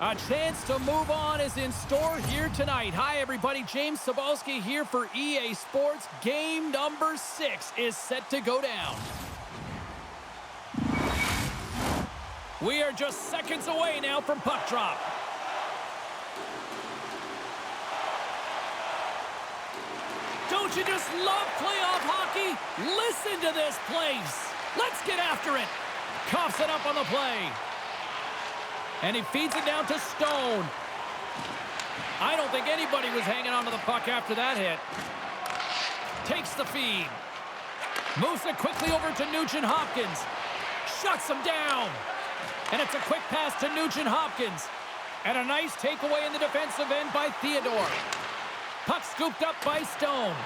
A chance to move on is in store here tonight. Hi, everybody. James Cebulski here for EA Sports. Game number 6 is set to go down. We are just seconds away now from puck drop. Don't you just love playoff hockey? Listen to this place. Let's get after it. Coughs it up on the play. And he feeds it down to Stone. I don't think anybody was hanging on to the puck after that hit. Takes the feed. Moves it quickly over to Nugent-Hopkins. Shuts him down. And it's a quick pass to Nugent-Hopkins. And a nice takeaway in the defensive end by Theodore. Puck scooped up by Stone.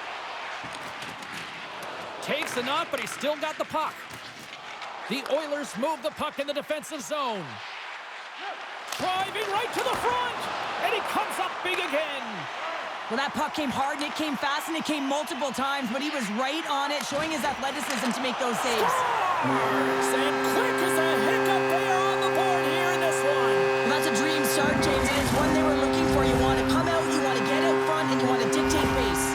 Takes a knock, but he's still got the puck. The Oilers move the puck in the defensive zone. Driving right to the front, and he comes up big again. Well, that puck came hard, and it came fast, and it came multiple times, but he was right on it, showing his athleticism to make those saves. And quick as a hiccup, they are on the board here in this one. Well, that's a dream start, James, and it's one they were looking for. You want to come out, you want to get out front, and you want to dictate pace.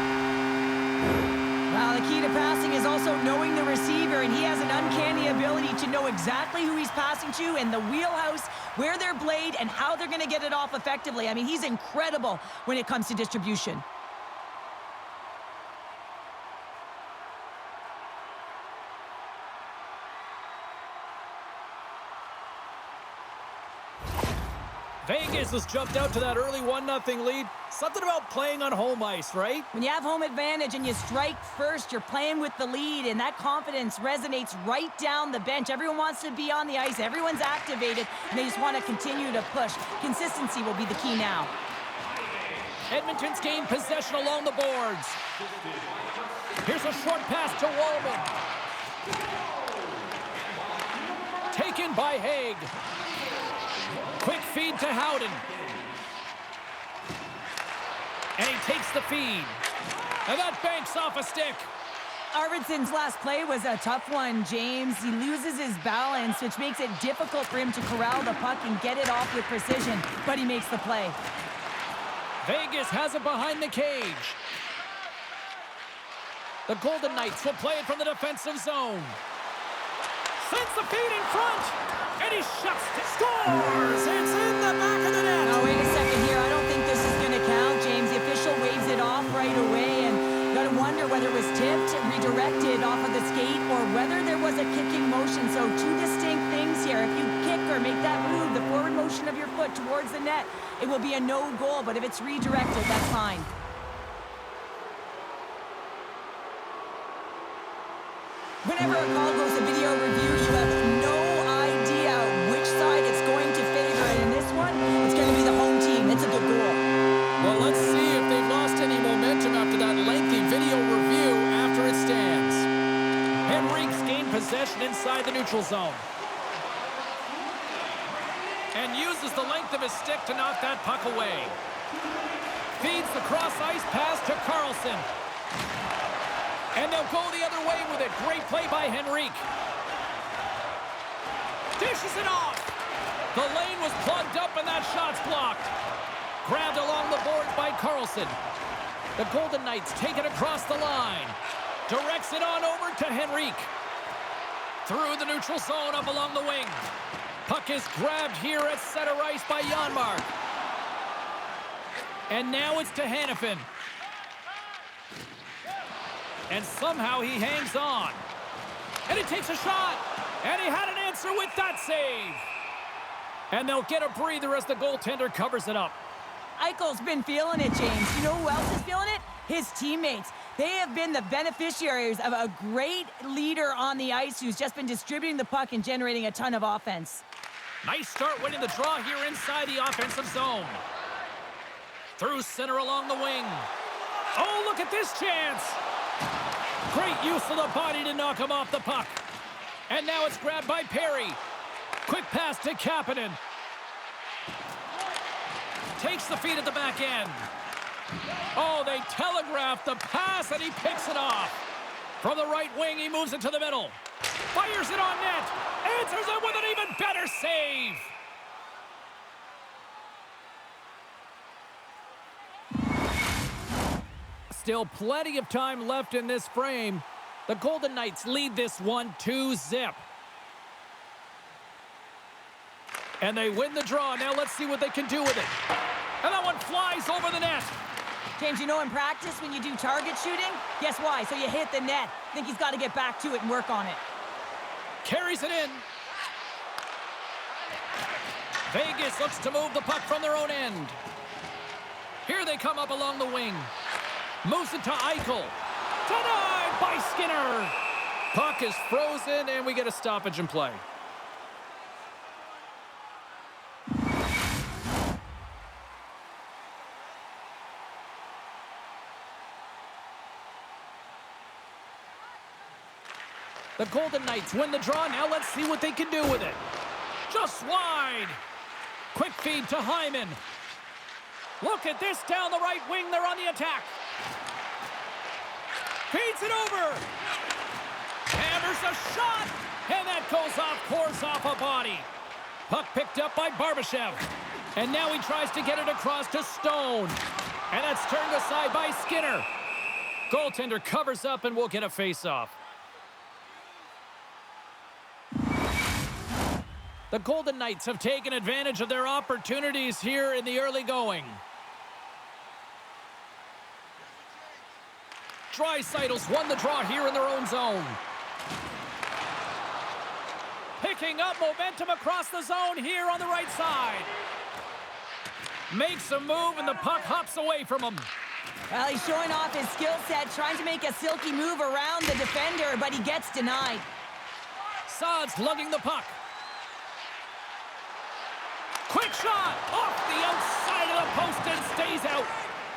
Well, the key to passing is also knowing the receiver, and he has an uncanny ability to know exactly who he's passing to and the wheelhouse, where they're blade, and how they're going to get it off effectively. I mean, he's incredible when it comes to distribution. Vegas has jumped out to that early 1-0 lead. Something about playing on home ice, right? When you have home advantage and you strike first, you're playing with the lead, and that confidence resonates right down the bench. Everyone wants to be on the ice. Everyone's activated, and they just want to continue to push. Consistency will be the key now. Edmonton's gained possession along the boards. Here's a short pass to Wallman. Taken by Haig. Quick feed to Howden. And he takes the feed. And that banks off a stick. Arvidsson's last play was a tough one, James. He loses his balance, which makes it difficult for him to corral the puck and get it off with precision, but he makes the play. Vegas has it behind the cage. The Golden Knights will play it from the defensive zone. Sends the feed in front. And he shuts it. Scores! It's in the back of the net. Now, wait a second here. I don't think this is going to count, James. The official waves it off right away, and you got to wonder whether it was tipped, redirected off of the skate, or whether there was a kicking motion. So two distinct things here. If you kick or make that move, the forward motion of your foot towards the net, it will be a no goal. But if it's redirected, that's fine. Whenever a call goes to video review, you have no idea which side it's going to favor. And in this one, it's going to be the home team. It's a good goal. Well, let's see if they've lost any momentum after that lengthy video review after it stands. Henrique's gained possession inside the neutral zone. And uses the length of his stick to knock that puck away. Feeds the cross-ice pass to Carlson. And they'll go the other way with it. Great play by Henrique. Dishes it off. The lane was plugged up and that shot's blocked. Grabbed along the boards by Carlson. The Golden Knights take it across the line. Directs it on over to Henrique. Through the neutral zone up along the wing. Puck is grabbed here at center ice by Janmark. And now it's to Hanifin. And somehow he hangs on. And he takes a shot. And he had an answer with that save. And they'll get a breather as the goaltender covers it up. Eichel's been feeling it, James. You know who else is feeling it? His teammates. They have been the beneficiaries of a great leader on the ice who's just been distributing the puck and generating a ton of offense. Nice start winning the draw here inside the offensive zone. Through center along the wing. Oh, look at this chance. Great use of the body to knock him off the puck. And now it's grabbed by Perry. Quick pass to Kapanen. Takes the feed at the back end. Oh, they telegraphed the pass and he picks it off. From the right wing, he moves it to the middle. Fires it on net. Answers it with an even better save. Still plenty of time left in this frame. The Golden Knights lead this one 2-0. And they win the draw. Now let's see what they can do with it. And that one flies over the net. James, you know in practice when you do target shooting, guess why? So you hit the net. I think he's got to get back to it and work on it. Carries it in. Vegas looks to move the puck from their own end. Here they come up along the wing. Moves it to Eichel. Denied by Skinner. Puck is frozen, and we get a stoppage in play. The Golden Knights win the draw. Now let's see what they can do with it. Just wide. Quick feed to Hyman. Look at this down the right wing. They're on the attack. Feeds it over. Hammers a shot. And that goes off course off a body. Puck picked up by Barbashev. And now he tries to get it across to Stone. And that's turned aside by Skinner. Goaltender covers up and we'll get a face-off. The Golden Knights have taken advantage of their opportunities here in the early going. Draisaitl's won the draw here in their own zone. Picking up momentum across the zone here on the right side. Makes a move and the puck hops away from him. Well, he's showing off his skill set, trying to make a silky move around the defender, but he gets denied. Saad's lugging the puck. Quick shot off the outside of the post and stays out.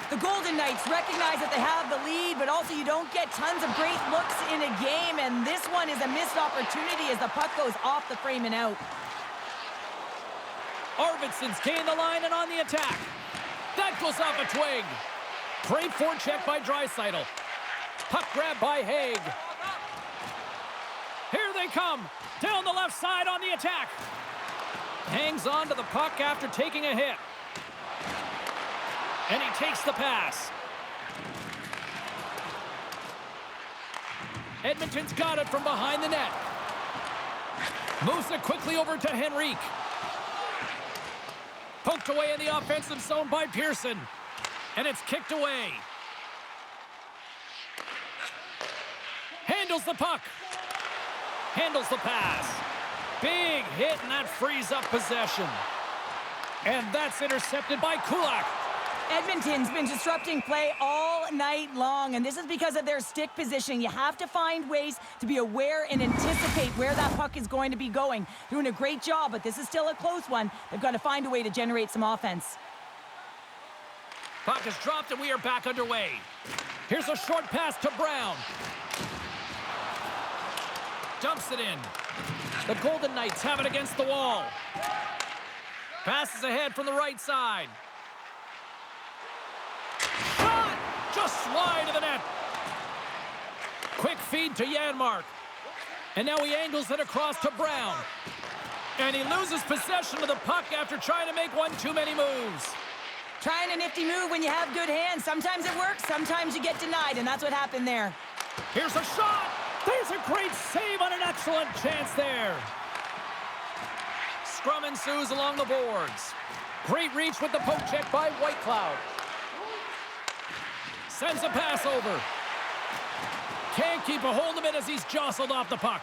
The Golden Knights recognize that they have the lead, but also you don't get tons of great looks in a game, and this one is a missed opportunity as the puck goes off the frame and out. Arvidsson's gained the line and on the attack. That goes off a twig. Great forecheck by Draisaitl. Puck grab by Haig. Here they come. Down the left side on the attack. Hangs on to the puck after taking a hit. And he takes the pass. Edmonton's got it from behind the net. Moves it quickly over to Henrique. Poked away in the offensive zone by Pearson. And it's kicked away. Handles the puck. Handles the pass. Big hit, and that frees up possession. And that's intercepted by Kulak. Edmonton's been disrupting play all night long, and this is because of their stick position. You have to find ways to be aware and anticipate where that puck is going to be going. Doing a great job, but this is still a close one. They've got to find a way to generate some offense. Puck is dropped, and we are back underway. Here's a short pass to Brown. Dumps it in. The Golden Knights have it against the wall. Passes ahead from the right side. Shot! Just wide of the net. Quick feed to Janmark. And now he angles it across to Brown. And he loses possession of the puck after trying to make one too many moves. Trying a nifty move when you have good hands. Sometimes it works, sometimes you get denied, and that's what happened there. Here's a shot. There's a great save on an excellent chance there. Scrum ensues along the boards. Great reach with the poke check by Whitecloud. Sends a pass over. Can't keep a hold of it as he's jostled off the puck.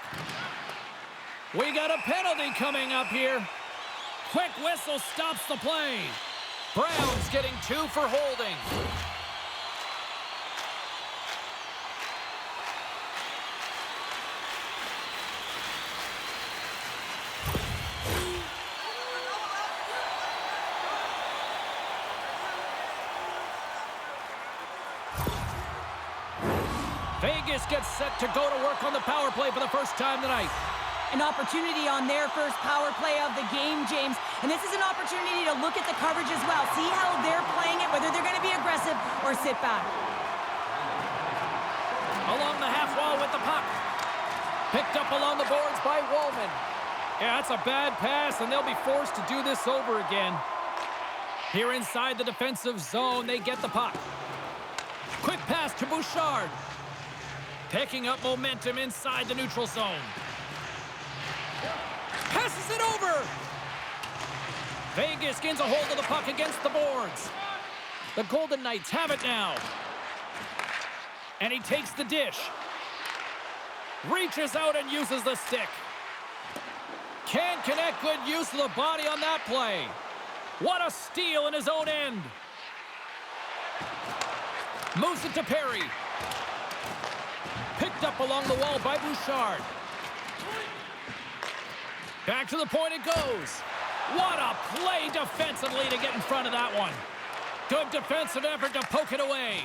We got a penalty coming up here. Quick whistle stops the play. Brown's getting 2 for holding. Vegas gets set to go to work on the power play for the first time tonight. An opportunity on their first power play of the game, James. And this is an opportunity to look at the coverage as well. See how they're playing it, whether they're going to be aggressive or sit back. Along the half wall with the puck. Picked up along the boards by Wallman. Yeah, that's a bad pass, and they'll be forced to do this over again. Here inside the defensive zone, they get the puck. Quick pass to Bouchard. Picking up momentum inside the neutral zone. Passes it over. Vegas gains a hold of the puck against the boards. The Golden Knights have it now. And he takes the dish. Reaches out and uses the stick. Can't connect. Good use of the body on that play. What a steal in his own end. Moves it to Perry. Picked up along the wall by Bouchard. Back to the point it goes. What a play defensively to get in front of that one. Good defensive effort to poke it away.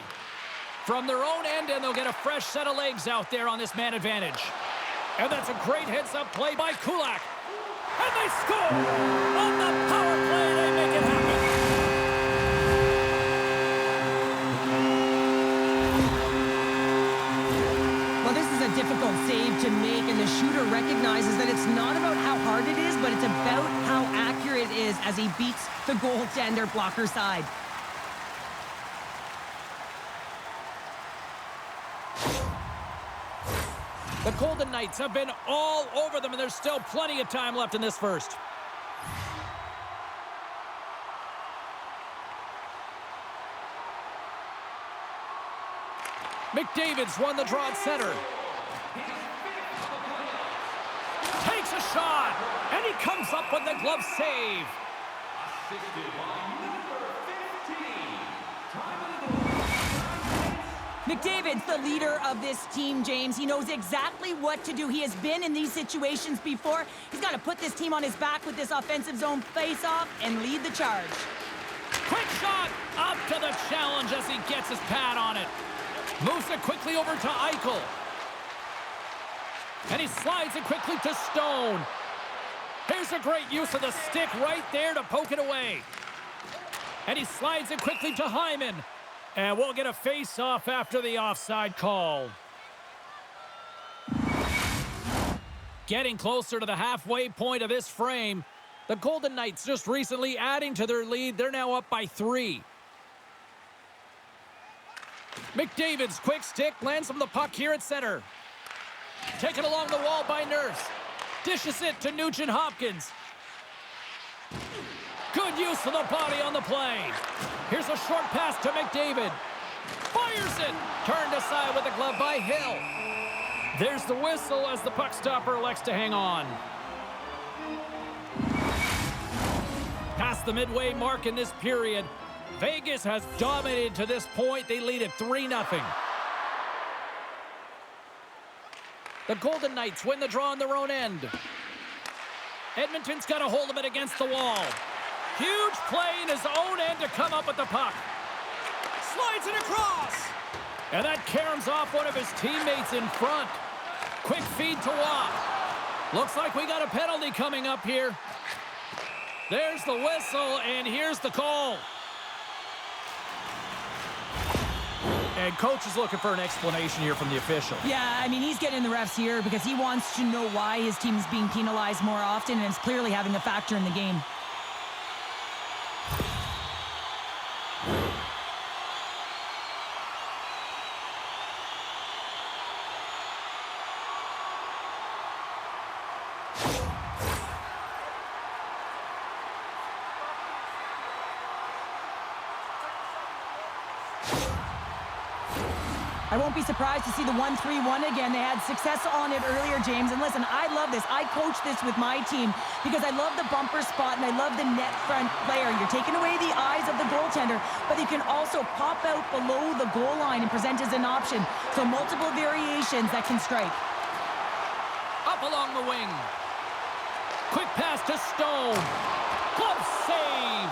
From their own end, and they'll get a fresh set of legs out there on this man advantage. And that's a great heads-up play by Kulak. And they score! On the power play, they make it happen. Well, this is a difficult save to make, and the shooter recognizes that it's not about how hard it is, but it's about how accurate it is as he beats the goaltender blocker side. The Golden Knights have been all over them, and there's still plenty of time left in this first. McDavid's won the draw at center. Takes a shot, and he comes up with the glove save. McDavid's the leader of this team, James. He knows exactly what to do. He has been in these situations before. He's got to put this team on his back with this offensive zone face-off and lead the charge. Quick shot, up to the challenge as he gets his pad on it. Moves it quickly over to Eichel. And he slides it quickly to Stone. Here's a great use of the stick right there to poke it away. And he slides it quickly to Hyman. And we'll get a face-off after the offside call. Getting closer to the halfway point of this frame. The Golden Knights just recently adding to their lead. They're now up by 3. McDavid's quick stick lands him the puck here at center. Taken along the wall by Nurse. Dishes it to Nugent Hopkins. Good use of the body on the play. Here's a short pass to McDavid. Fires it. Turned aside with the glove by Hill. There's the whistle as the puck stopper elects to hang on. Past the midway mark in this period, Vegas has dominated to this point. They lead at 3-0. The Golden Knights win the draw on their own end. Edmonton's got a hold of it against the wall. Huge play in his own end to come up with the puck. Slides it across. And that caroms off one of his teammates in front. Quick feed to Watt. Looks like we got a penalty coming up here. There's the whistle, and here's the call. And coach is looking for an explanation here from the official. Yeah, I mean, he's getting the refs here because he wants to know why his team is being penalized more often, and it's clearly having a factor in the game. I won't be surprised to see the 1-3-1 again. They had success on it earlier, James. And listen, I love this. I coach this with my team because I love the bumper spot and I love the net front player. You're taking away the eyes of the goaltender, but you can also pop out below the goal line and present as an option. So multiple variations that can strike. Up along the wing. Quick pass to Stone. Glove save.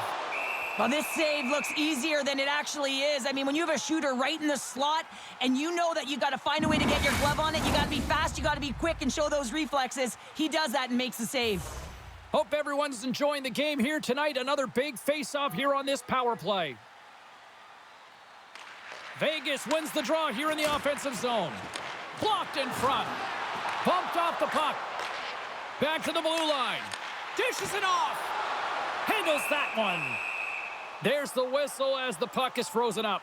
Well, this save looks easier than it actually is. I mean, when you have a shooter right in the slot and you know that you got to find a way to get your glove on it, you got to be fast, you got to be quick and show those reflexes. He does that and makes the save. Hope everyone's enjoying the game here tonight. Another big face-off here on this power play. Vegas wins the draw here in the offensive zone. Blocked in front. Bumped off the puck. Back to the blue line. Dishes it off. Handles that one. There's the whistle as the puck is frozen up.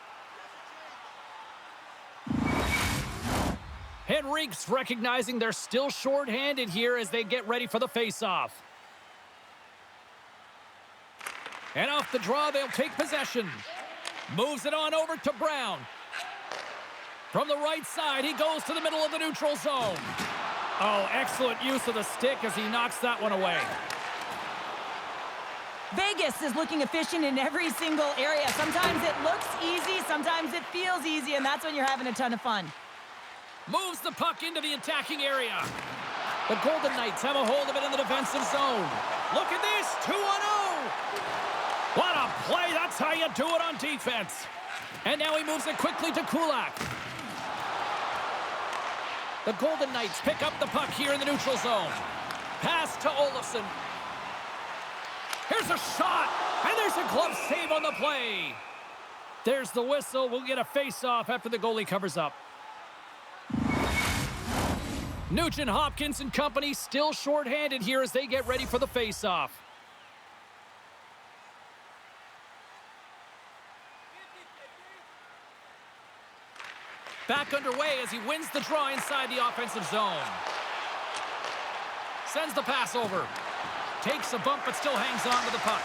Henrique's recognizing they're still short-handed here as they get ready for the face-off. And off the draw, they'll take possession. Moves it on over to Brown. From the right side, he goes to the middle of the neutral zone. Oh, excellent use of the stick as he knocks that one away. Vegas is looking efficient in every single area. Sometimes it looks easy, sometimes it feels easy, and that's when you're having a ton of fun. Moves the puck into the attacking area. The Golden Knights have a hold of it in the defensive zone. Look at this, 2-on-0. What a play, that's how you do it on defense. And now he moves it quickly to Kulak. The Golden Knights pick up the puck here in the neutral zone. Pass to Olofsson. Here's a shot, and there's a glove save on the play. There's the whistle. We'll get a face-off after the goalie covers up. Nugent Hopkins and company still short-handed here as they get ready for the face-off. Back underway as he wins the draw inside the offensive zone. Sends the pass over. Takes a bump but still hangs on to the puck.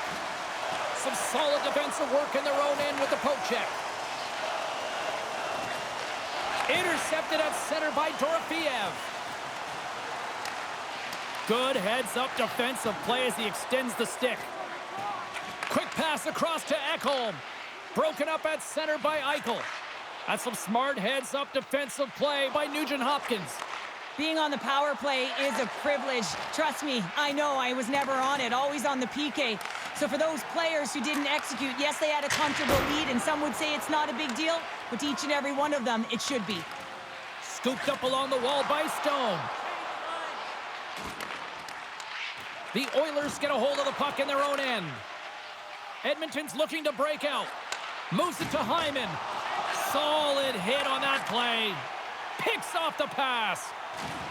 Some solid defensive work in their own end with the poke check. Intercepted at center by Dorofeev. Good heads-up defensive play as he extends the stick. Quick pass across to Ekholm. Broken up at center by Eichel. That's some smart heads-up defensive play by Nugent Hopkins. Being on the power play is a privilege. Trust me, I know I was never on it, always on the PK. So for those players who didn't execute, yes, they had a comfortable lead, and some would say it's not a big deal, but to each and every one of them, it should be. Scooped up along the wall by Stone. The Oilers get a hold of the puck in their own end. Edmonton's looking to break out. Moves it to Hyman. Solid hit on that play. Picks off the pass.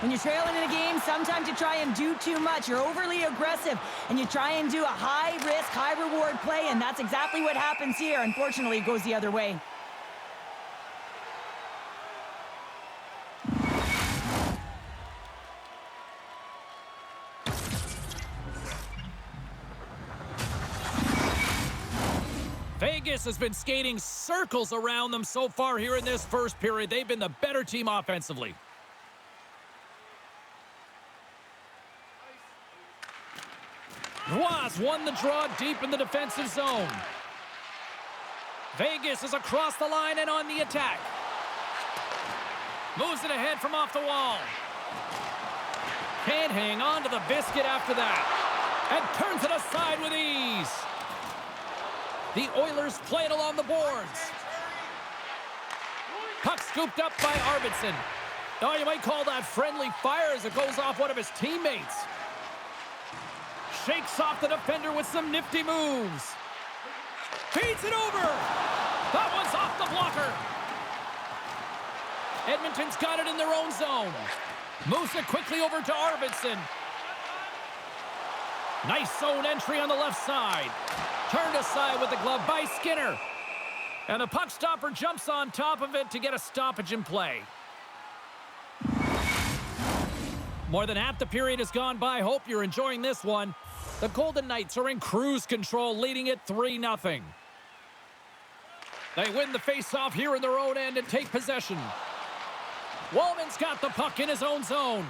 When you're trailing in a game, sometimes you try and do too much. You're overly aggressive, and you try and do a high-risk, high-reward play, and that's exactly what happens here. Unfortunately, it goes the other way. Vegas has been skating circles around them so far here in this first period. They've been the better team offensively. Roy's won the draw deep in the defensive zone. Vegas is across the line and on the attack. Moves it ahead from off the wall. Can't hang on to the biscuit after that. And turns it aside with ease. The Oilers play it along the boards. Puck scooped up by Arvidsson. Oh, you might call that friendly fire as it goes off one of his teammates. Shakes off the defender with some nifty moves. Feeds it over. That one's off the blocker. Edmonton's got it in their own zone. Moves it quickly over to Arvidsson. Nice zone entry on the left side. Turned aside with the glove by Skinner. And the puck stopper jumps on top of it to get a stoppage in play. More than half the period has gone by. Hope you're enjoying this one. The Golden Knights are in cruise control, leading it 3-0. They win the faceoff here in their own end and take possession. Wallman's got the puck in his own zone.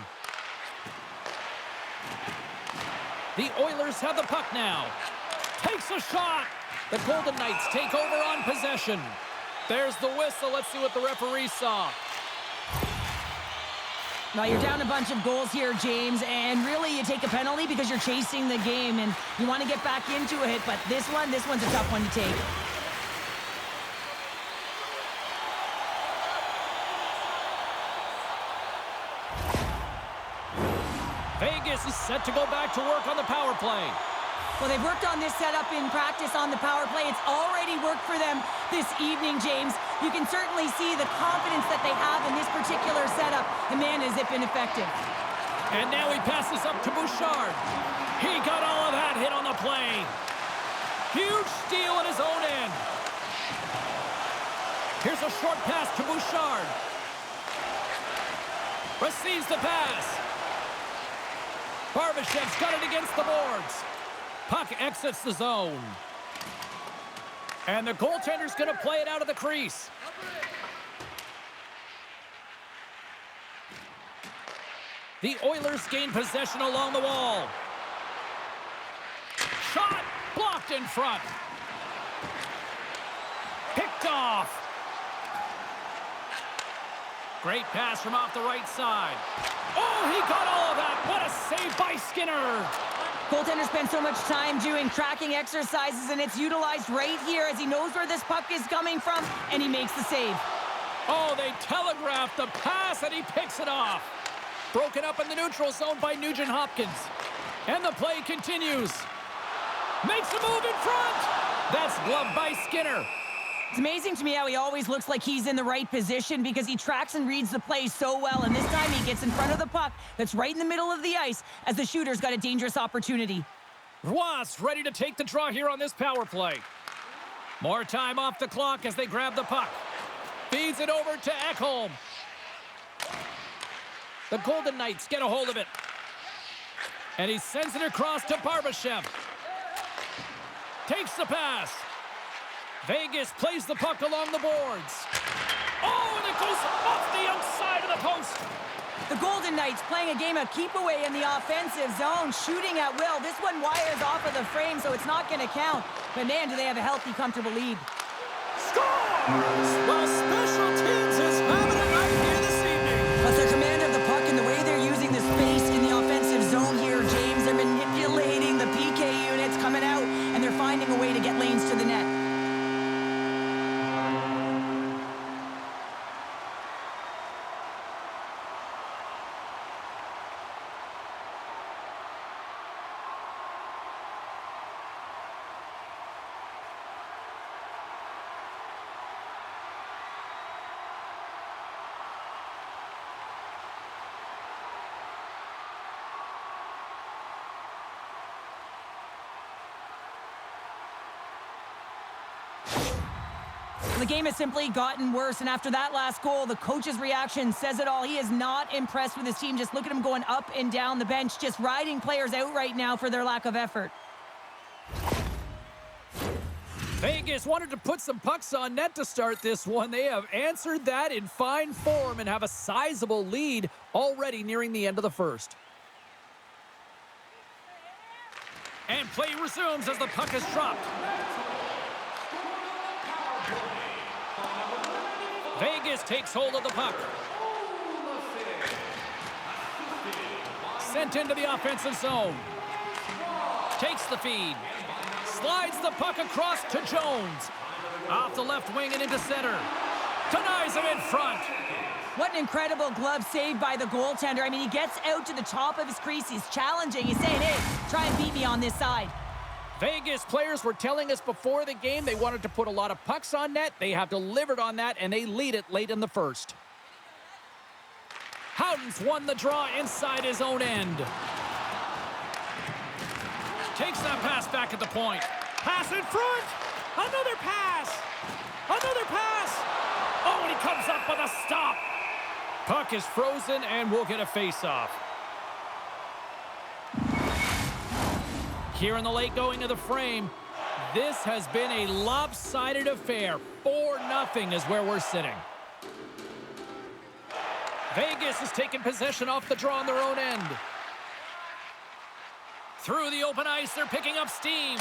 The Oilers have the puck now. Takes a shot. The Golden Knights take over on possession. There's the whistle. Let's see what the referee saw. Now you're down a bunch of goals here, James, and really you take a penalty because you're chasing the game and you want to get back into it, but this one's a tough one to take. Vegas is set to go back to work on the power play. Well, they've worked on this setup in practice on the power play. It's already worked for them this evening, James. You can certainly see the confidence that they have in this particular setup, and man, has it been effective. And now he passes up to Bouchard. He got all of that hit on the play. Huge steal at his own end. Here's a short pass to Bouchard. Receives the pass. Barbashev's got it against the boards. Puck exits the zone. And the goaltender's going to play it out of the crease. The Oilers gain possession along the wall. Shot blocked in front. Picked off. Great pass from off the right side. Oh, he got all of that. What a save by Skinner. Goaltender spends so much time doing tracking exercises, and it's utilized right here as he knows where this puck is coming from, and he makes the save. Oh, they telegraphed the pass, and he picks it off. Broken up in the neutral zone by Nugent Hopkins. And the play continues. Makes a move in front. That's gloved by Skinner. It's amazing to me how he always looks like he's in the right position because he tracks and reads the play so well, and this time he gets in front of the puck that's right in the middle of the ice as the shooter's got a dangerous opportunity. Ross ready to take the draw here on this power play. More time off the clock as they grab the puck. Feeds it over to Ekholm. The Golden Knights get a hold of it. And he sends it across to Barbashev. Takes the pass. Vegas plays the puck along the boards. Oh, and it goes off the outside of the post. The Golden Knights playing a game of keep away in the offensive zone, shooting at will. This one wires off of the frame, so it's not going to count. But man, do they have a healthy, comfortable lead. Scores! Well, special teams is having it right here this evening. But their command of the puck and the way they're using the space in the offensive zone here, James, they're manipulating the PK units coming out, and they're finding a way to get lanes to the net. The game has simply gotten worse, and after that last goal, the coach's reaction says it all. He is not impressed with his team. Just look at him going up and down the bench, just riding players out right now for their lack of effort. Vegas wanted to put some pucks on net to start this one. They have answered that in fine form and have a sizable lead already nearing the end of the first. And play resumes as the puck is dropped. Vegas takes hold of the puck. Sent into the offensive zone. Takes the feed. Slides the puck across to Jones. Off the left wing and into center. Denies him in front. What an incredible glove save by the goaltender. I mean, he gets out to the top of his crease. He's challenging. He's saying, hey, try and beat me on this side. Vegas players were telling us before the game they wanted to put a lot of pucks on net. They have delivered on that, and they lead it late in the first. Howden's won the draw inside his own end. Takes that pass back at the point. Pass in front. Another pass. Another pass. Oh, and he comes up with a stop. Puck is frozen, and we'll get a face-off. Here in the late going of the frame, this has been a lopsided affair. 4-0 is where we're sitting. Vegas has taken possession off the draw on their own end. Through the open ice, they're picking up steam.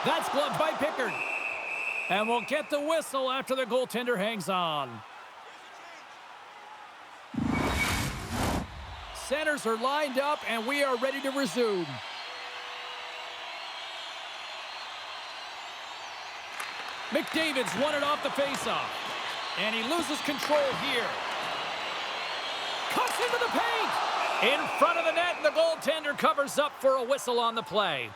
That's gloved by Pickard. And we'll get the whistle after the goaltender hangs on. Centers are lined up, and we are ready to resume. McDavid's won it off the faceoff. And he loses control here. Cuts into the paint. In front of the net, and the goaltender covers up for a whistle on the play.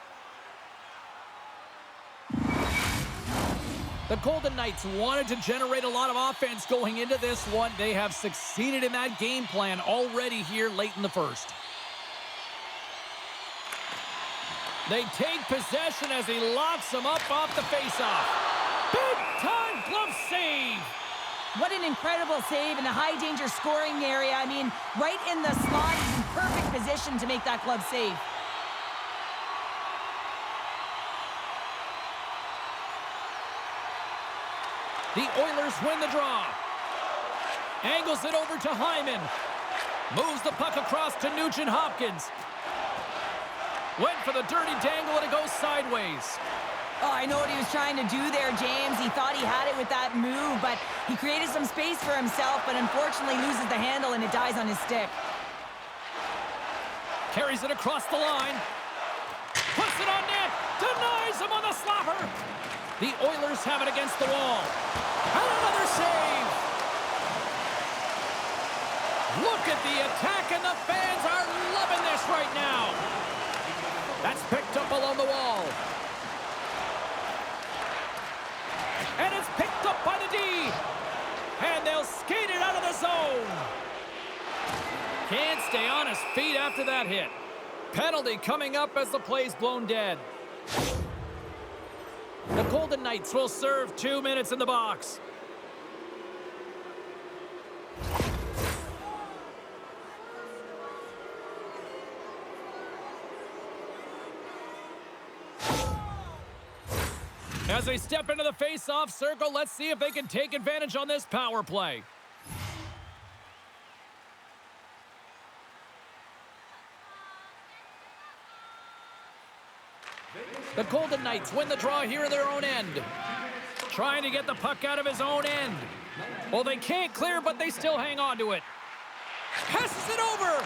The Golden Knights wanted to generate a lot of offense going into this one. They have succeeded in that game plan already here late in the first. They take possession as he locks them up off the faceoff. Big-time glove save. What an incredible save in the high-danger scoring area. I mean, right in the slot. He's in perfect position to make that glove save. The Oilers win the draw. Angles it over to Hyman. Moves the puck across to Nugent-Hopkins. Went for the dirty dangle, and it goes sideways. Oh, I know what he was trying to do there, James. He thought he had it with that move, but he created some space for himself, but unfortunately loses the handle, and it dies on his stick. Carries it across the line. Puts it on net. Denies him on the slapper. The Oilers have it against the wall. And another save. Look at the attack, and the fans are loving this right now. That's picked up along the wall. And it's picked up by the D. And they'll skate it out of the zone. Can't stay on his feet after that hit. Penalty coming up as the play's blown dead. The Golden Knights will serve 2 minutes in the box. As they step into the face-off circle, let's see if they can take advantage on this power play. The Golden Knights win the draw here in their own end. Trying to get the puck out of his own end. Well, they can't clear, but they still hang on to it. Passes it over.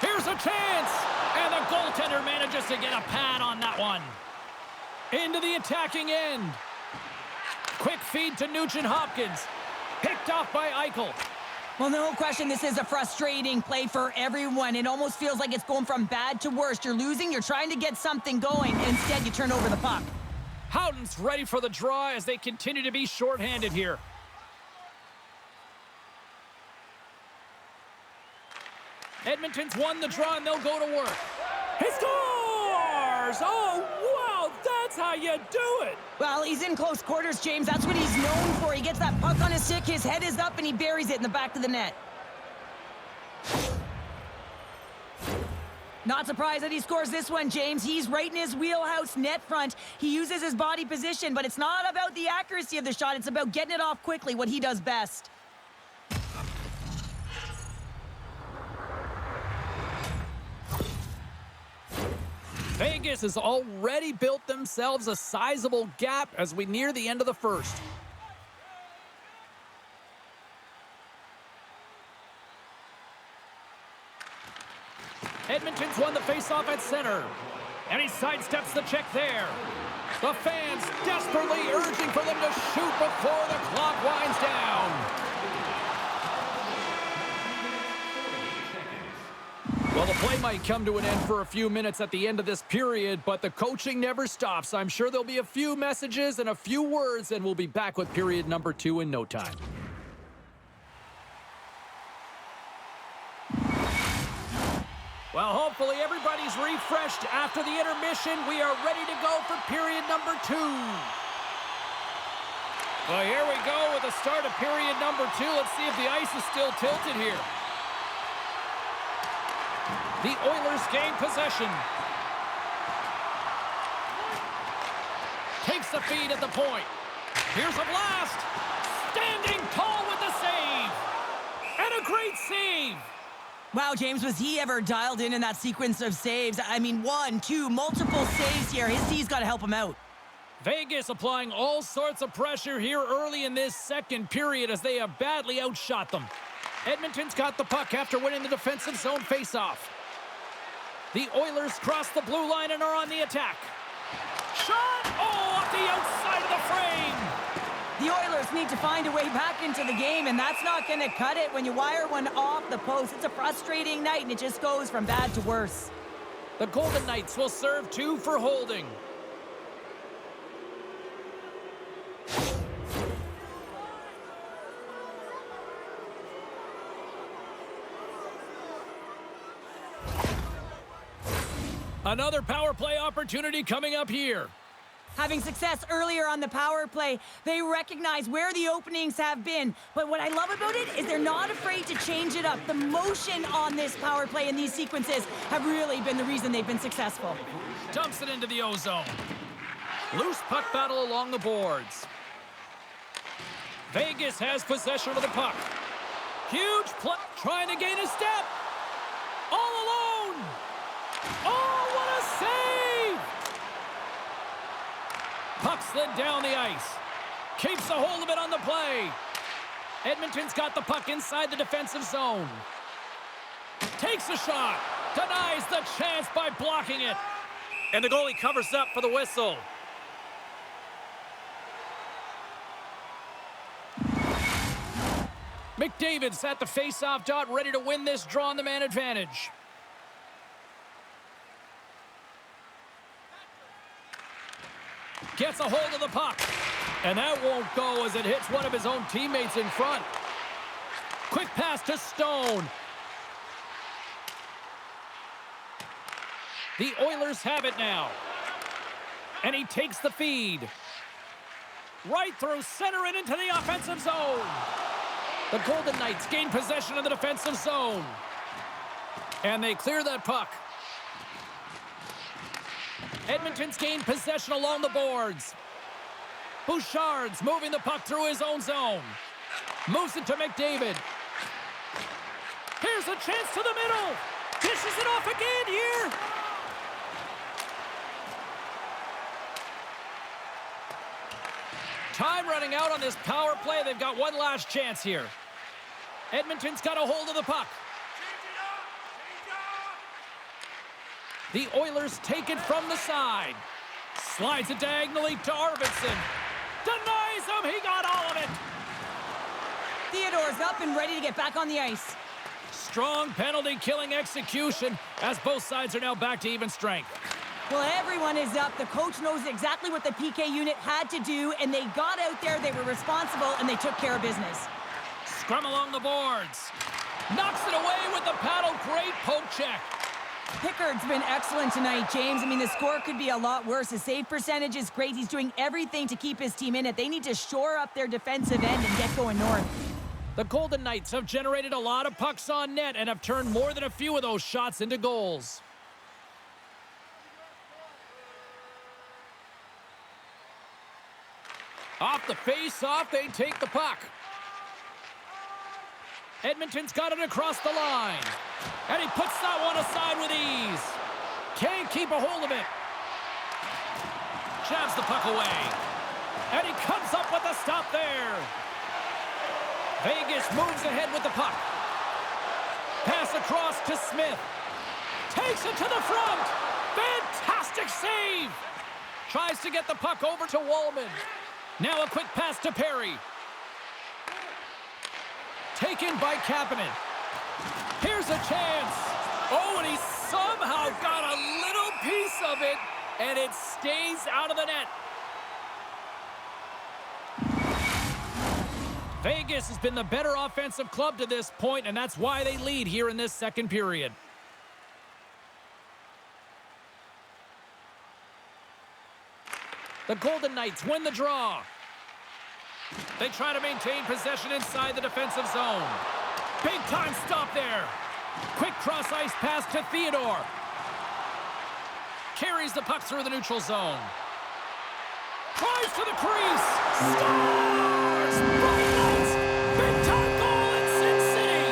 Here's a chance. And the goaltender manages to get a pad on that one. Into the attacking end. Quick feed to Nugent-Hopkins. Picked off by Eichel. Well, no question, this is a frustrating play for everyone. It almost feels like it's going from bad to worse. You're losing, you're trying to get something going. Instead, you turn over the puck. Howden's ready for the draw as they continue to be shorthanded here. Edmonton's won the draw, and they'll go to work. He scores! Oh, wow, that's how you do it! Well, he's in close quarters, James. That's what he's known for. He gets that puck on his stick, his head is up, and he buries it in the back of the net. Not surprised that he scores this one, James. He's right in his wheelhouse, net front. He uses his body position, but it's not about the accuracy of the shot. It's about getting it off quickly, what he does best. Vegas has already built themselves a sizable gap as we near the end of the first. Edmonton's won the faceoff at center. And he sidesteps the check there. The fans desperately urging for them to shoot before the clock winds down. Well, the play might come to an end for a few minutes at the end of this period, but the coaching never stops. I'm sure there'll be a few messages and a few words, and we'll be back with period number 2 in no time. Well, hopefully everybody's refreshed after the intermission. We are ready to go for period number 2. Well, here we go with the start of period number 2. Let's see if the ice is still tilted here. The Oilers gain possession. Takes the feed at the point. Here's a blast. Standing tall with the save. And a great save. Wow, James, was he ever dialed in that sequence of saves? I mean, 1, 2, multiple saves here. His D's got to help him out. Vegas applying all sorts of pressure here early in this second period as they have badly outshot them. Edmonton's got the puck after winning the defensive zone faceoff. The Oilers cross the blue line and are on the attack. Shot! Oh, off the outside of the frame! The Oilers need to find a way back into the game, and that's not going to cut it when you wire one off the post. It's a frustrating night, and it just goes from bad to worse. The Golden Knights will serve 2 for holding. Another power play opportunity coming up here. Having success earlier on the power play, they recognize where the openings have been. But what I love about it is they're not afraid to change it up. The motion on this power play and these sequences have really been the reason they've been successful. Dumps it into the O-zone. Loose puck battle along the boards. Vegas has possession of the puck. Huge play, trying to gain a step. All alone. Oh, what a save! Puck slid down the ice. Keeps a hold of it on the play. Edmonton's got the puck inside the defensive zone. Takes a shot. Denies the chance by blocking it. And the goalie covers up for the whistle. McDavid's at the face-off dot, ready to win this draw on the man advantage. Gets a hold of the puck. And that won't go as it hits one of his own teammates in front. Quick pass to Stone. The Oilers have it now. And he takes the feed. Right through center and into the offensive zone. The Golden Knights gain possession of the defensive zone. And they clear that puck. Edmonton's gained possession along the boards. Bouchard's moving the puck through his own zone. Moves it to McDavid. Here's a chance to the middle. Dishes it off again here. Time running out on this power play. They've got one last chance here. Edmonton's got a hold of the puck. The Oilers take it from the side. Slides it diagonally to Arvidsson. Denies him. He got all of it. Theodore's up and ready to get back on the ice. Strong penalty-killing execution as both sides are now back to even strength. Well, everyone is up. The coach knows exactly what the PK unit had to do, and they got out there, they were responsible, and they took care of business. Scrum along the boards. Knocks it away with the paddle. Great poke check. Pickard's been excellent tonight, James. I mean, the score could be a lot worse. His save percentage is great. He's doing everything to keep his team in it. They need to shore up their defensive end and get going north. The Golden Knights have generated a lot of pucks on net and have turned more than a few of those shots into goals. Off the face-off, they take the puck. Edmonton's got it across the line. And he puts that one aside with ease. Can't keep a hold of it. Jabs the puck away. And he comes up with a stop there. Vegas moves ahead with the puck. Pass across to Smith. Takes it to the front. Fantastic save. Tries to get the puck over to Wallman. Now a quick pass to Perry. Taken by Kapanen. Here's a chance. Oh, and he somehow got a little piece of it, and it stays out of the net. Vegas has been the better offensive club to this point, and that's why they lead here in this second period. The Golden Knights win the draw. They try to maintain possession inside the defensive zone. Big time stop there. Quick cross ice pass to Theodore. Carries the puck through the neutral zone. Tries to the crease. Scores! Knights! Big time goal in Sin City.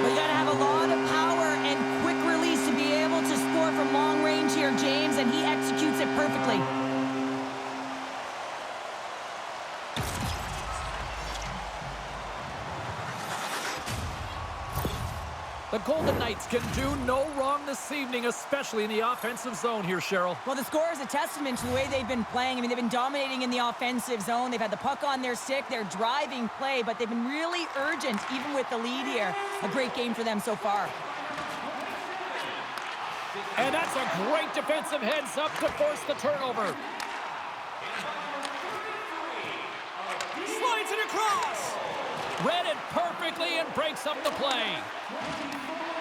Well, you got to have a lot of power and quick release to be able to score from long range here, James, and he executes it perfectly. The Golden Knights can do no wrong this evening, especially in the offensive zone here, Cheryl. Well, the score is a testament to the way they've been playing. I mean, they've been dominating in the offensive zone. They've had the puck on their stick. They're driving play, but they've been really urgent, even with the lead here. A great game for them so far. And that's a great defensive heads-up to force the turnover. Slides it across. Read it perfectly and breaks up the play.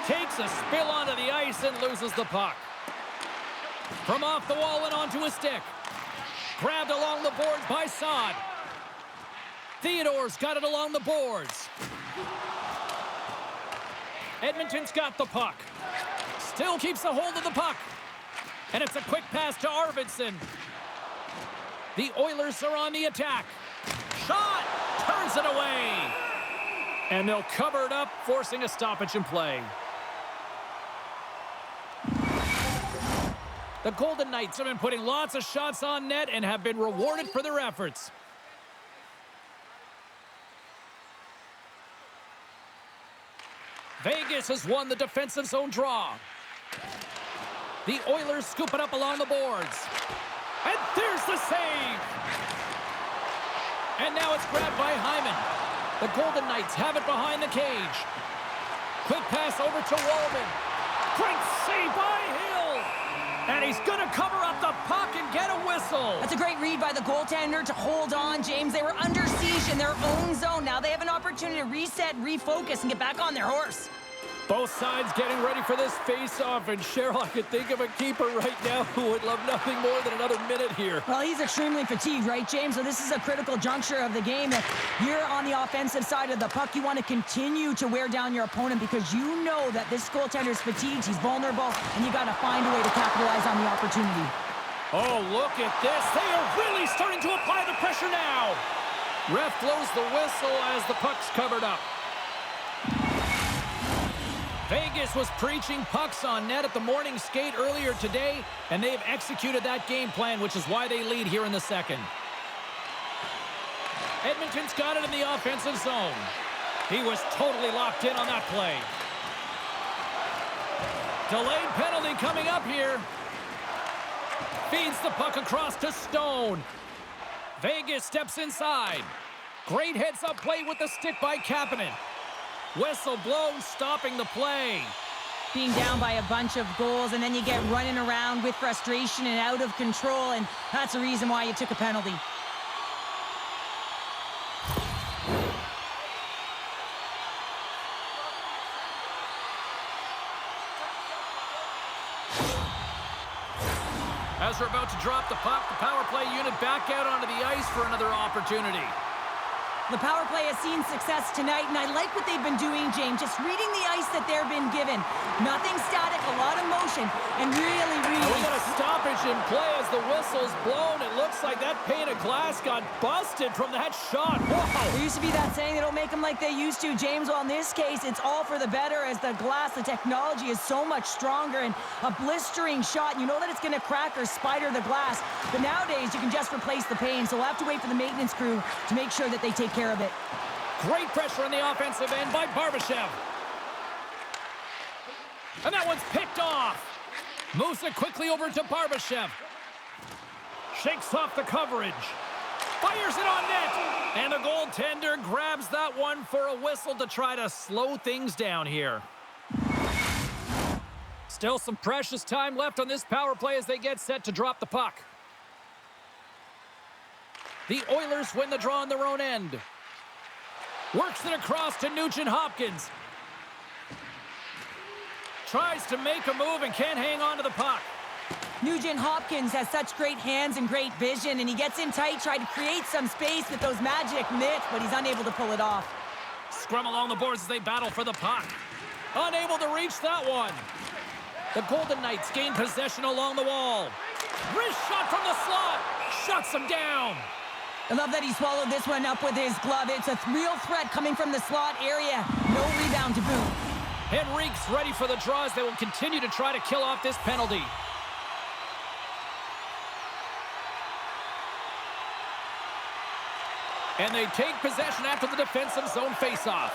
Takes a spill onto the ice and loses the puck. From off the wall and onto a stick. Grabbed along the boards by Saad. Theodore's got it along the boards. Edmonton's got the puck. Still keeps a hold of the puck. And it's a quick pass to Arvidsson. The Oilers are on the attack. Shot! Turns it away. And they'll cover it up, forcing a stoppage in play. The Golden Knights have been putting lots of shots on net and have been rewarded for their efforts. Vegas has won the defensive zone draw. The Oilers scoop it up along the boards. And there's the save! And now it's grabbed by Hyman. The Golden Knights have it behind the cage. Quick pass over to Wallman. Great save by Hill! And he's going to cover up the puck and get a whistle. That's a great read by the goaltender to hold on, James. They were under siege in their own zone. Now they have an opportunity to reset, refocus, and get back on their horse. Both sides getting ready for this face-off, and Cheryl, I could think of a keeper right now who would love nothing more than another minute here. Well, he's extremely fatigued, right, James? So this is a critical juncture of the game. If you're on the offensive side of the puck, you want to continue to wear down your opponent because you know that this goaltender's fatigued, he's vulnerable, and you got to find a way to capitalize on the opportunity. Oh, look at this. They are really starting to apply the pressure now. Ref blows the whistle as the puck's covered up. Vegas was preaching pucks on net at the morning skate earlier today, and they've executed that game plan, which is why they lead here in the second. Edmonton's got it in the offensive zone. He was totally locked in on that play. Delayed penalty coming up here. Feeds the puck across to Stone. Vegas steps inside. Great heads-up play with the stick by Kapanen. Whistle blown, stopping the play. Being down by a bunch of goals, and then you get running around with frustration and out of control, and that's the reason why you took a penalty. As they're about to drop the puck, the power play unit back out onto the ice for another opportunity. The power play has seen success tonight, and I like what they've been doing, James. Just reading the ice that they've been given. Nothing static, a lot of motion, and really... We got a stoppage in play as the whistle's blown. It looks like that pane of glass got busted from that shot. Wow! There used to be that saying, they don't make them like they used to, James. Well, in this case, it's all for the better as the glass, the technology is so much stronger, and a blistering shot, you know that it's going to crack or spider the glass. But nowadays, you can just replace the pane, so we'll have to wait for the maintenance crew to make sure that they take care of it. Great pressure on the offensive end by Barbashev. And that one's picked off. Moves it quickly over to Barbashev. Shakes off the coverage. Fires it on net. And the goaltender grabs that one for a whistle to try to slow things down here. Still some precious time left on this power play as they get set to drop the puck. The Oilers win the draw on their own end. Works it across to Nugent Hopkins. Tries to make a move and can't hang on to the puck. Nugent Hopkins has such great hands and great vision, and he gets in tight, tried to create some space with those magic mitts, but he's unable to pull it off. Scrum along the boards as they battle for the puck. Unable to reach that one. The Golden Knights gain possession along the wall. Wrist shot from the slot. Shuts them down. I love that he swallowed this one up with his glove. It's a real threat coming from the slot area. No rebound to boot. Henrique's ready for the draws. They will continue to try to kill off this penalty. And they take possession after the defensive zone faceoff.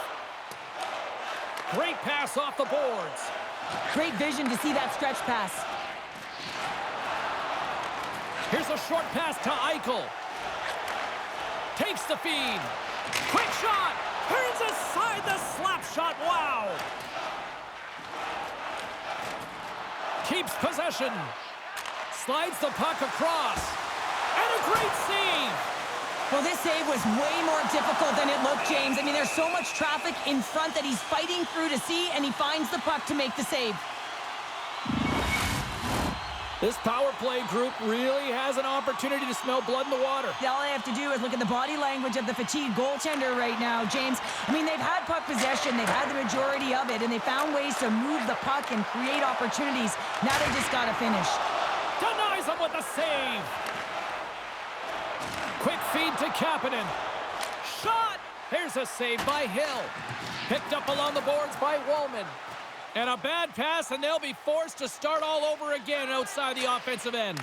Great pass off the boards. Great vision to see that stretch pass. Here's a short pass to Eichel. Takes the feed. Quick shot. Turns aside the slap shot. Wow. Keeps possession. Slides the puck across. And a great save. Well, this save was way more difficult than it looked, James. I mean, there's so much traffic in front that he's fighting through to see, and he finds the puck to make the save. This power play group really has an opportunity to smell blood in the water. All they have to do is look at the body language of the fatigued goaltender right now, James. I mean, they've had puck possession, they've had the majority of it, and they found ways to move the puck and create opportunities. Now they just got to finish. Denies him with the save. Quick feed to Kapanen. Shot! Here's a save by Hill. Picked up along the boards by Woolman. And a bad pass, and they'll be forced to start all over again outside the offensive end.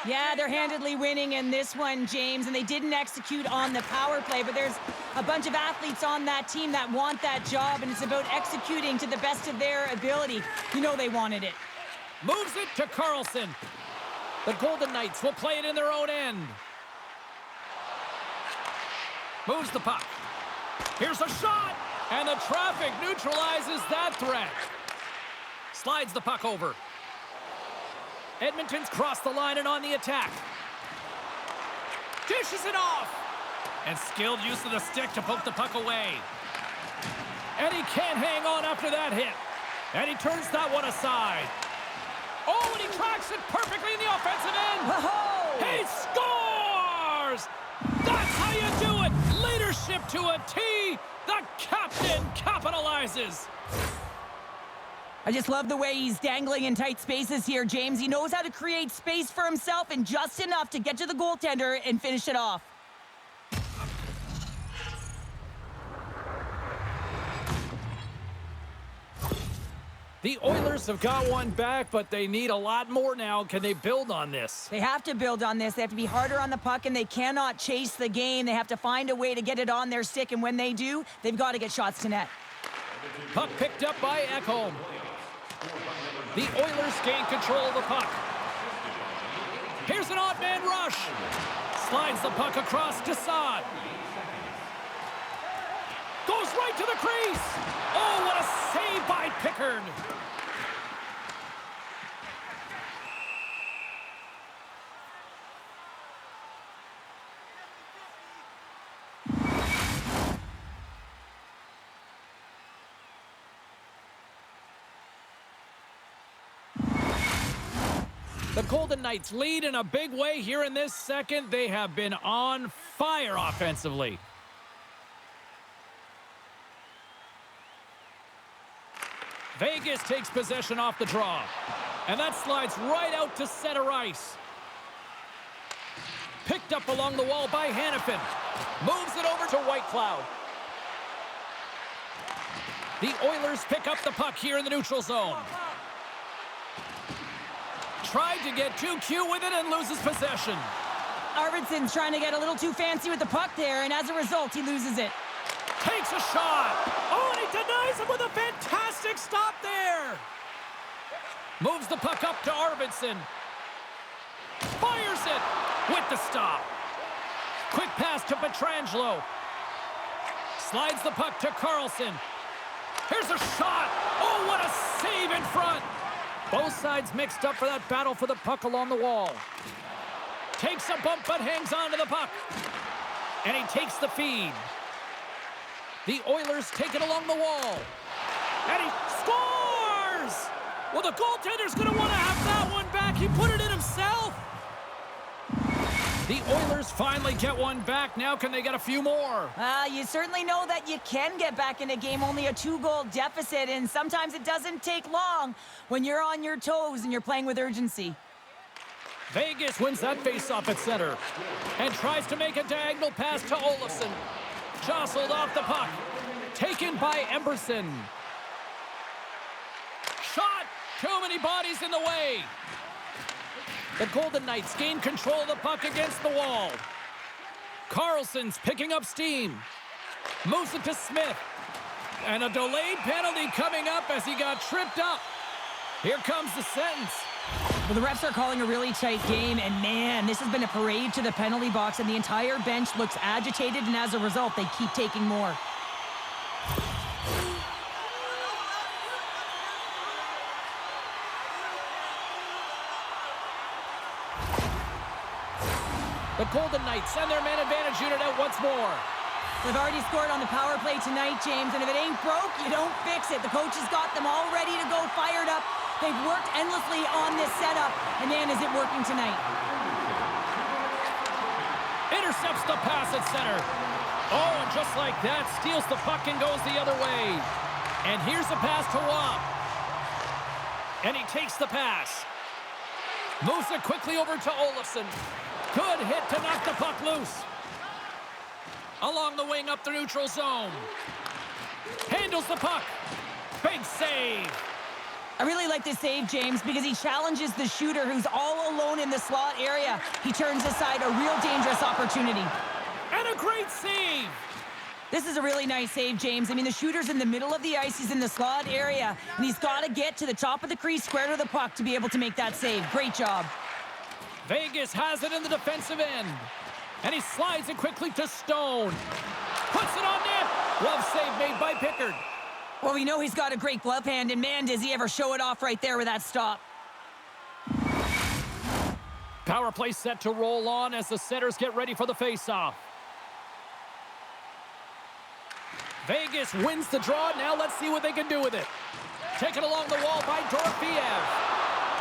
Yeah, they're handedly winning in this one, James, and they didn't execute on the power play, but there's a bunch of athletes on that team that want that job, and it's about executing to the best of their ability. You know they wanted it. Moves it to Carlson. The Golden Knights will play it in their own end. Moves the puck. Here's a shot, and the traffic neutralizes that threat. Slides the puck over. Edmonton's crossed the line and on the attack. Dishes it off. And skilled use of the stick to poke the puck away. And he can't hang on after that hit. And he turns that one aside. Oh, and he tracks it perfectly in the offensive end. Whoa! He scores! That's how you do it. Leadership to a T. The captain capitalizes. I just love the way he's dangling in tight spaces here, James. He knows how to create space for himself and just enough to get to the goaltender and finish it off. The Oilers have got one back, but they need a lot more now. Can they build on this? They have to build on this. They have to be harder on the puck, and they cannot chase the game. They have to find a way to get it on their stick, and when they do, they've got to get shots to net. Puck picked up by Ekholm. The Oilers gain control of the puck. Here's an odd man rush. Slides the puck across to Saad. Goes right to the crease. Oh, what a save by Pickard. The Golden Knights lead in a big way here in this second. They have been on fire offensively. Vegas takes possession off the draw. And that slides right out to center ice. Picked up along the wall by Hannafin. Moves it over to Whitecloud. The Oilers pick up the puck here in the neutral zone. Tried to get too cute with it and loses possession. Arvidsson's trying to get a little too fancy with the puck there, and as a result, he loses it. Takes a shot. Oh, and he denies him with a fantastic stop there. Moves the puck up to Arvidsson. Fires it with the stop. Quick pass to Pietrangelo. Slides the puck to Carlson. Here's a shot. Oh, what a save in front. Both sides mixed up for that battle for the puck along the wall. Takes a bump but hangs on to the puck. And he takes the feed. The Oilers take it along the wall. And he scores! Well, the goaltender's going to want to have that one back. He put it in himself. The Oilers finally get one back. Now can they get a few more? You certainly know that you can get back in a game, only a 2-goal deficit, and sometimes it doesn't take long when you're on your toes and you're playing with urgency. Vegas wins that faceoff at center and tries to make a diagonal pass to Olofsson. Jostled off the puck. Taken by Emberson. Shot! Too many bodies in the way. The Golden Knights gain control of the puck against the wall. Carlson's picking up steam. Moves it to Smith. And a delayed penalty coming up as he got tripped up. Here comes the sentence. Well, the refs are calling a really tight game, and man, this has been a parade to the penalty box, and the entire bench looks agitated, and as a result, they keep taking more. The Golden Knights send their man advantage unit out once more. They've already scored on the power play tonight, James, and if it ain't broke, you don't fix it. The coach has got them all ready to go, fired up, They've worked endlessly on this setup, and man, is it working tonight. Intercepts the pass at center. Oh, and just like that, steals the puck and goes the other way. And here's the pass to Waugh. And he takes the pass. Moves it quickly over to Olofsson. Good hit to knock the puck loose. Along the wing up the neutral zone. Handles the puck. Big save. I really like this save, James, because he challenges the shooter who's all alone in the slot area. He turns aside a real dangerous opportunity. And a great save. This is a really nice save, James. I mean, the shooter's in the middle of the ice. He's in the slot area, and he's got to get to the top of the crease, square to the puck, to be able to make that save. Great job. Vegas has it in the defensive end. And he slides it quickly to Stone. Puts it on net. Glove save made by Pickard. Well, we know he's got a great glove hand, and man, does he ever show it off right there with that stop. Power play set to roll on as the setters get ready for the faceoff. Vegas wins the draw. Now let's see what they can do with it. Taken along the wall by Dorofeev.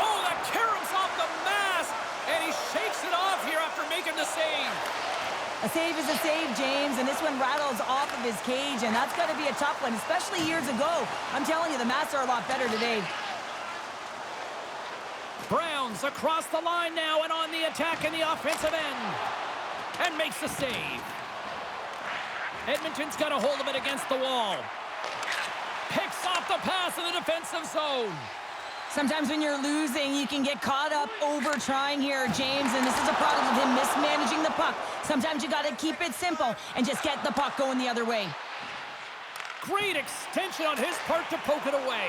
Oh, that caroms off the mask, and he shakes it off here after making the save. A save is a save, James, and this one rattles off of his cage, and that's got to be a tough one, especially years ago. I'm telling you, the masks are a lot better today. Browns across the line now and on the attack in the offensive end. And makes the save. Edmonton's got a hold of it against the wall. Picks off the pass in the defensive zone. Sometimes when you're losing, you can get caught up over trying here, James, and this is a product of him mismanaging the puck. Sometimes you got to keep it simple and just get the puck going the other way. Great extension on his part to poke it away.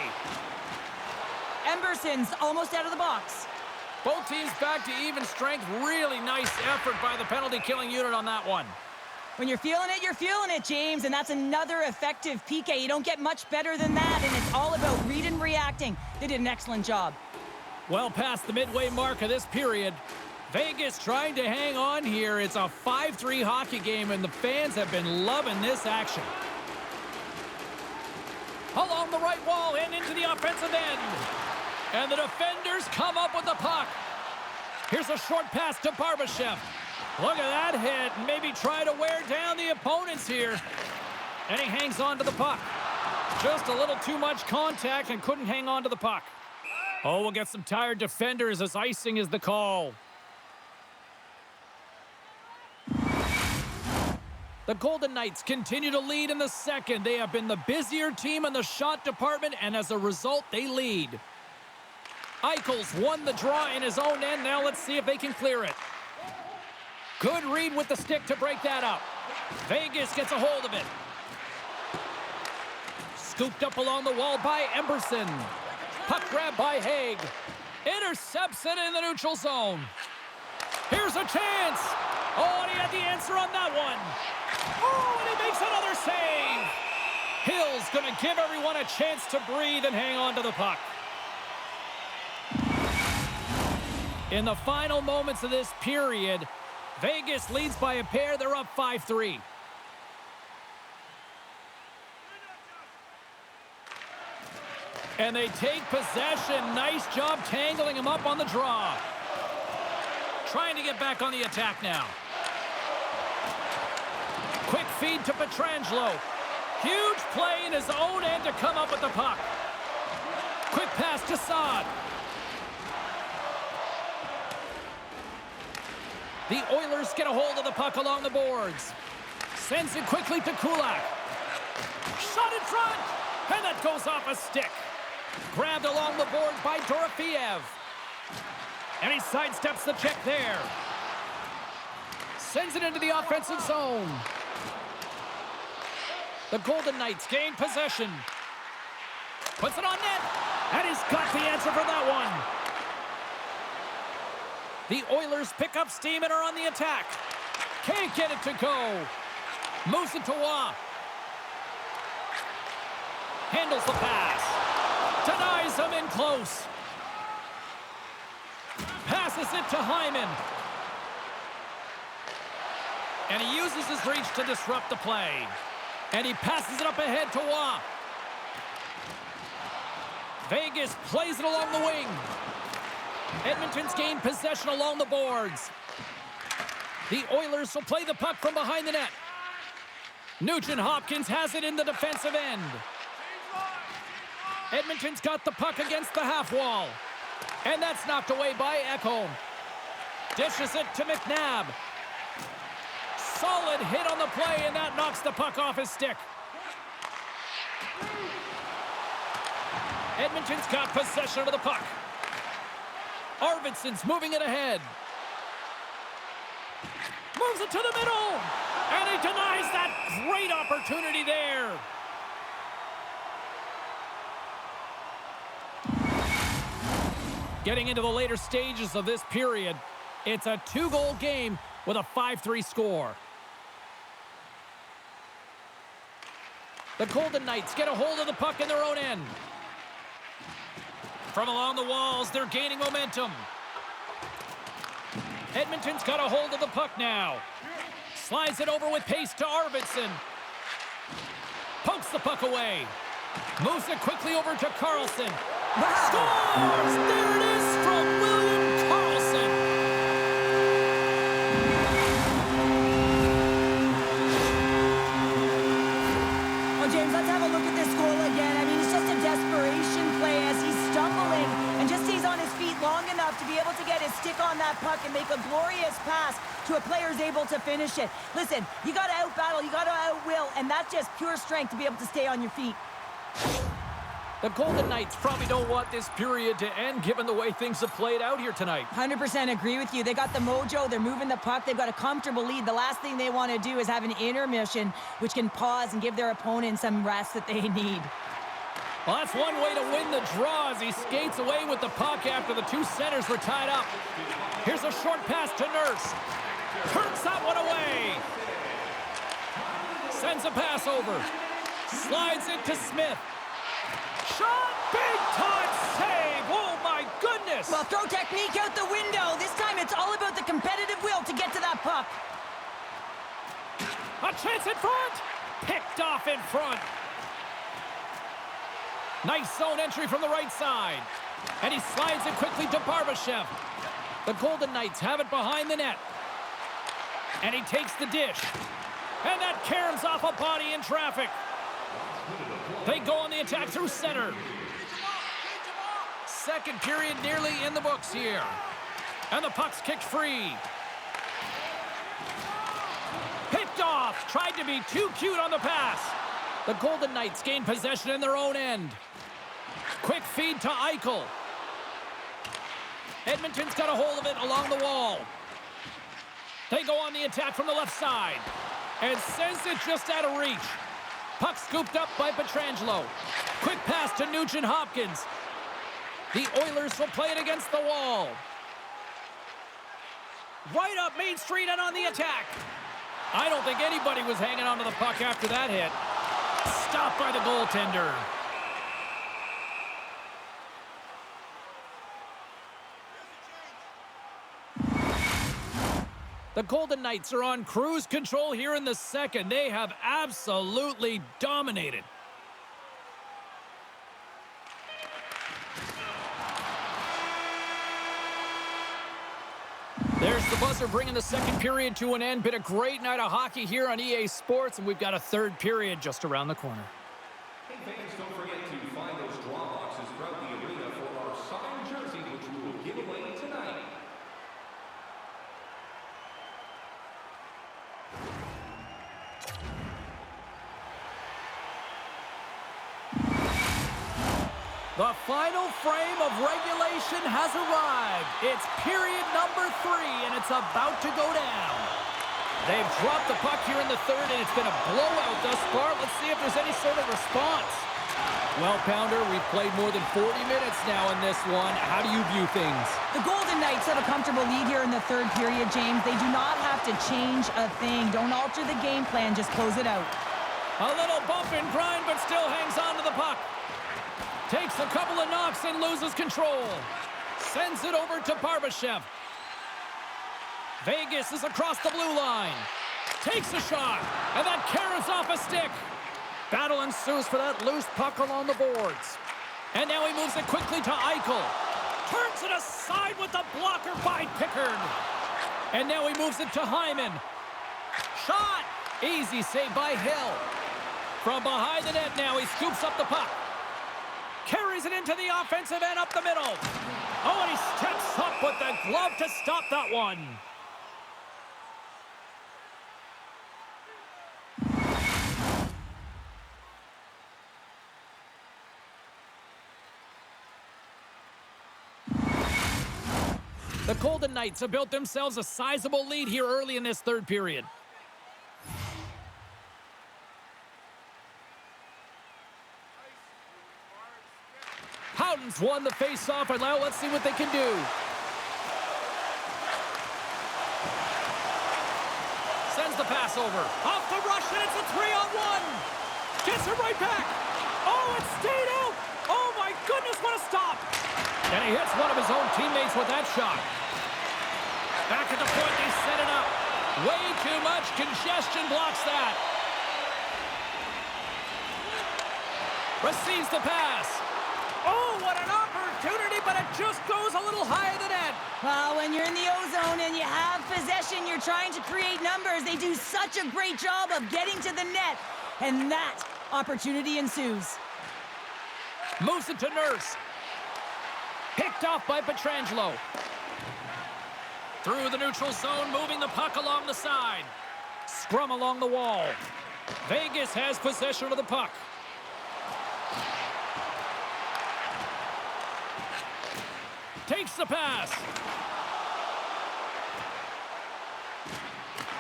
Emberson's almost out of the box. Both teams back to even strength. Really nice effort by the penalty-killing unit on that one. When you're feeling it, James, and that's another effective PK. You don't get much better than that, and it's all about read and reacting. They did an excellent job. Well past the midway mark of this period. Vegas trying to hang on here. It's a 5-3 hockey game, and the fans have been loving this action. Along the right wall and into the offensive end. And the defenders come up with the puck. Here's a short pass to Barbashev. Look at that hit. Maybe try to wear down the opponents here. And he hangs on to the puck. Just a little too much contact and couldn't hang on to the puck. Oh, we'll get some tired defenders as icing is the call. The Golden Knights continue to lead in the second. They have been the busier team in the shot department, and as a result, they lead. Eichel's won the draw in his own end. Now let's see if they can clear it. Good read with the stick to break that up. Vegas gets a hold of it. Scooped up along the wall by Emberson. Puck grab by Haig. Intercepts it in the neutral zone. Here's a chance. Oh, and he had the answer on that one. Oh, and he makes another save. Hill's going to give everyone a chance to breathe and hang on to the puck. In the final moments of this period, Vegas leads by a pair. They're up 5-3. And they take possession. Nice job tangling him up on the draw. Trying to get back on the attack now. Quick feed to Pietrangelo. Huge play in his own end to come up with the puck. Quick pass to Saad. The Oilers get a hold of the puck along the boards. Sends it quickly to Kulak. Shot in front! And that goes off a stick. Grabbed along the boards by Dorofeev. And he sidesteps the check there. Sends it into the offensive zone. The Golden Knights gain possession. Puts it on net. And he's got the answer for that one. The Oilers pick up steam and are on the attack. Can't get it to go. Moves it to Waugh. Handles the pass. Denies him in close. Passes it to Hyman. And he uses his reach to disrupt the play. And he passes it up ahead to Waugh. Vegas plays it along the wing. Edmonton's gained possession along the boards. The Oilers will play the puck from behind the net. Nugent-Hopkins has it in the defensive end. Edmonton's got the puck against the half wall. And that's knocked away by Ekholm. Dishes it to McNabb. Solid hit on the play, and that knocks the puck off his stick. Edmonton's got possession of the puck. Arvidsson's moving it ahead. Moves it to the middle. And he denies that great opportunity there. Getting into the later stages of this period, it's a 2-goal game with a 5-3 score. The Golden Knights get a hold of the puck in their own end. From along the walls, they're gaining momentum. Edmonton's got a hold of the puck now. Slides it over with pace to Arvidsson. Pokes the puck away. Moves it quickly over to Carlson. Wow. Scores! There it is from William Carlson. Oh, James, let's have a look at this goal again. I mean, it's just a desperation play as he's stumbling and just stays on his feet long enough to be able to get his stick on that puck and make a glorious pass to a player who's able to finish it. Listen, you got to out-battle, you got to out-will, and that's just pure strength to be able to stay on your feet. The Golden Knights probably don't want this period to end given the way things have played out here tonight. 100% agree with you. They got the mojo. They're moving the puck. They've got a comfortable lead. The last thing they want to do is have an intermission, which can pause and give their opponent some rest that they need. Well, that's one way to win the draw as he skates away with the puck after the two centers were tied up. Here's a short pass to Nurse. Turns that one away. Sends a pass over. Slides it to Smith. Shot! Big time save! Oh, my goodness! Well, throw technique out the window. This time it's all about the competitive will to get to that puck. A chance in front! Picked off in front. Nice zone entry from the right side. And he slides it quickly to Barbashev. The Golden Knights have it behind the net. And he takes the dish. And that caroms off a body in traffic. They go on the attack through center. Second period nearly in the books here. And the puck's kicked free. Picked off. Tried to be too cute on the pass. The Golden Knights gain possession in their own end. Quick feed to Eichel. Edmonton's got a hold of it along the wall. They go on the attack from the left side. And sends it just out of reach. Puck scooped up by Pietrangelo. Quick pass to Nugent-Hopkins. The Oilers will play it against the wall. Right up Main Street and on the attack. I don't think anybody was hanging onto the puck after that hit. Stopped by the goaltender. The Golden Knights are on cruise control here in the second. They have absolutely dominated. There's the buzzer bringing the second period to an end. Been a great night of hockey here on EA Sports, and we've got a third period just around the corner. Hey fans, don't forget to find those draw boxes throughout the arena for our signed jersey, which we will give away tonight. The final frame of regulation has arrived. It's period number 3, and it's about to go down. They've dropped the puck here in the third, and it's been a blowout thus far. Let's see if there's any sort of response. Well, Pounder, we've played more than 40 minutes now in this one. How do you view things? The Golden Knights have a comfortable lead here in the third period, James. They do not have to change a thing. Don't alter the game plan. Just close it out. A little bump and grind, but still hangs on to the puck. Takes a couple of knocks and loses control. Sends it over to Barbashev. Vegas is across the blue line. Takes a shot, and that carries off a stick. Battle ensues for that loose puck along the boards. And now he moves it quickly to Eichel. Turns it aside with the blocker by Pickard. And now he moves it to Hyman. Shot! Easy save by Hill. From behind the net now, he scoops up the puck. Carries it into the offensive end up the middle. Oh, and he steps up with the glove to stop that one. The Golden Knights have built themselves a sizable lead here early in this third period. Howden's won the face-off, and now let's see what they can do. Sends the pass over. Off the rush, and it's a 3-on-1. Gets it right back. Oh, it stayed out. Oh, my goodness, what a stop. And he hits one of his own teammates with that shot. Back at the point, they set it up. Way too much congestion blocks that. Receives the pass. Oh, what an opportunity, but it just goes a little high of the net. Well, when you're in the O-zone and you have possession, you're trying to create numbers. They do such a great job of getting to the net, and that opportunity ensues. Moves it to Nurse. Picked off by Pietrangelo. Through the neutral zone, moving the puck along the side. Scrum along the wall. Vegas has possession of the puck. Takes the pass.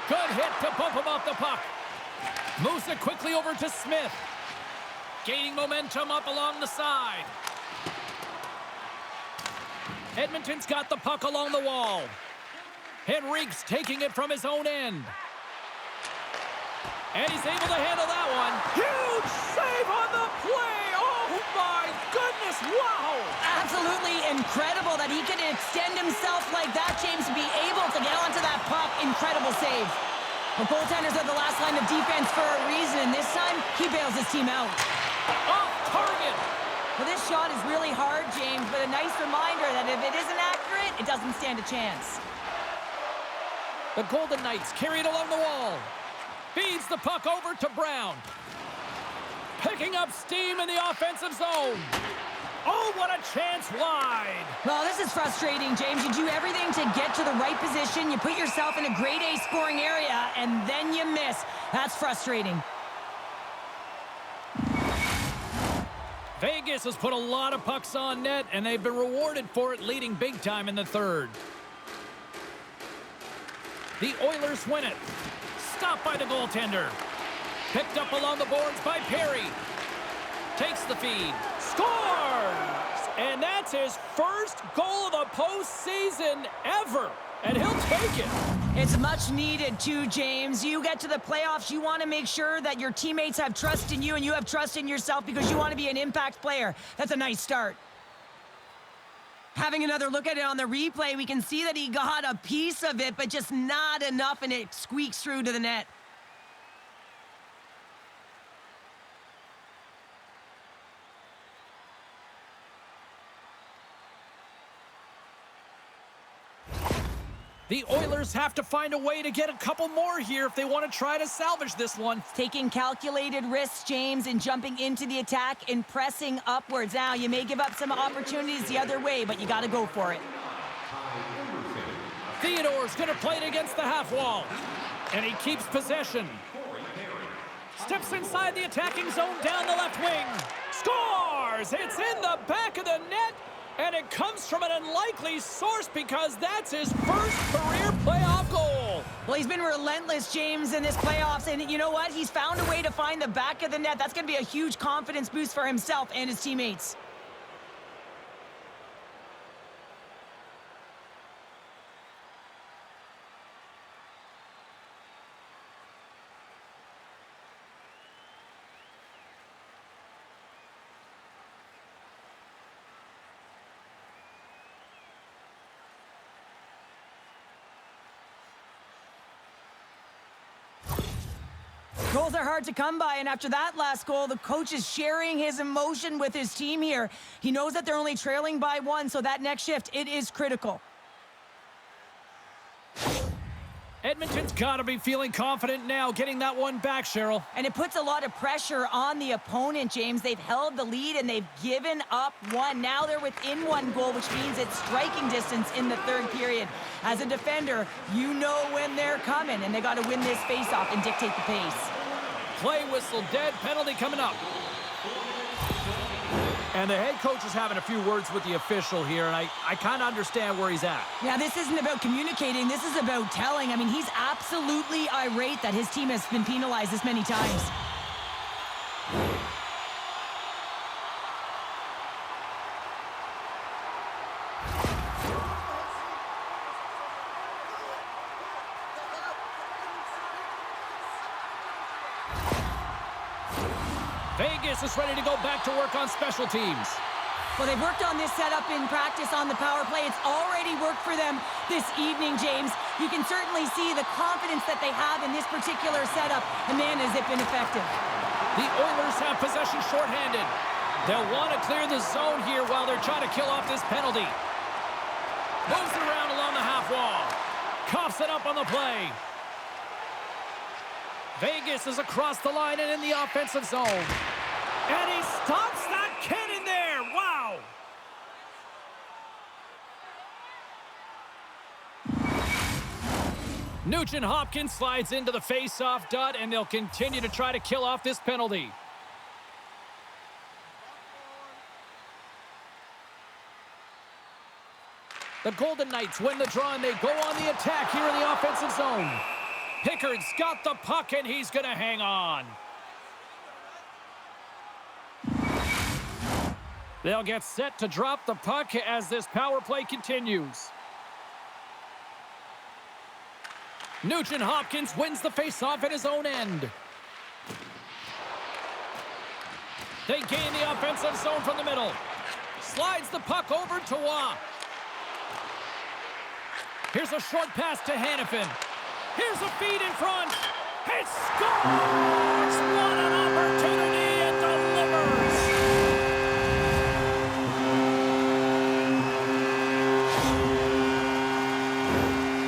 Good hit to bump him off the puck. Moves it quickly over to Smith. Gaining momentum up along the side. Edmonton's got the puck along the wall. Henrique's taking it from his own end. And he's able to handle that one. Huge save on the play. Oh, my goodness. Wow. Absolutely incredible that he could extend himself like that, James, to be able to get onto that puck. Incredible save. The goaltenders are the last line of defense for a reason. This time, he bails his team out. Off target. Well, this shot is really hard, James, but a nice reminder that if it isn't accurate, it doesn't stand a chance. The Golden Knights carry it along the wall. Feeds the puck over to Brown. Picking up steam in the offensive zone. Oh, what a chance wide. Well, this is frustrating, James. You do everything to get to the right position. You put yourself in a grade A scoring area, and then you miss. That's frustrating. Vegas has put a lot of pucks on net, and they've been rewarded for it, leading big time in the third. The Oilers win it. Stopped by the goaltender. Picked up along the boards by Perry. Takes the feed. Scores! And that's his first goal of the postseason ever. And he'll take it. It's much needed too, James. You get to the playoffs, you want to make sure that your teammates have trust in you and you have trust in yourself because you want to be an impact player. That's a nice start. Having another look at it on the replay, we can see that he got a piece of it, but just not enough, and it squeaks through to the net. The Oilers have to find a way to get a couple more here if they want to try to salvage this one. Taking calculated risks, James, and jumping into the attack and pressing upwards. Now, you may give up some opportunities the other way, but you got to go for it. Theodore's going to play it against the half wall. And he keeps possession. Steps inside the attacking zone down the left wing. Scores! It's in the back of the net. And it comes from an unlikely source because that's his first career playoff goal. Well, he's been relentless, James, in this playoffs. And you know what? He's found a way to find the back of the net. That's going to be a huge confidence boost for himself and his teammates. Goals are hard to come by, and after that last goal, the coach is sharing his emotion with his team here. He knows that they're only trailing by 1, so that next shift, it is critical. Edmonton's got to be feeling confident now, getting that one back, Cheryl. And it puts a lot of pressure on the opponent, James. They've held the lead, and they've given up 1. Now they're within 1 goal, which means it's striking distance in the third period. As a defender, you know when they're coming, and they got to win this faceoff and dictate the pace. Play whistle dead, penalty coming up. And the head coach is having a few words with the official here, and I kind of understand where he's at. Yeah, this isn't about communicating. This is about telling. I mean, he's absolutely irate that his team has been penalized this many times. Vegas is ready to go back to work on special teams. Well, they've worked on this setup in practice on the power play. It's already worked for them this evening, James. You can certainly see the confidence that they have in this particular setup. And man, has it been effective. The Oilers have possession shorthanded. They'll want to clear the zone here while they're trying to kill off this penalty. Moves it around along the half wall. Coughs it up on the play. Vegas is across the line and in the offensive zone. And he stops that cannon there. Wow. Nugent Hopkins slides into the face-off dot, and they'll continue to try to kill off this penalty. The Golden Knights win the draw, and they go on the attack here in the offensive zone. Pickard's got the puck, and he's going to hang on. They'll get set to drop the puck as this power play continues. Nugent Hopkins wins the faceoff at his own end. They gain the offensive zone from the middle. Slides the puck over to Waugh. Here's a short pass to Hanifin. Here's a feed in front. He scores! What an opportunity, and delivers!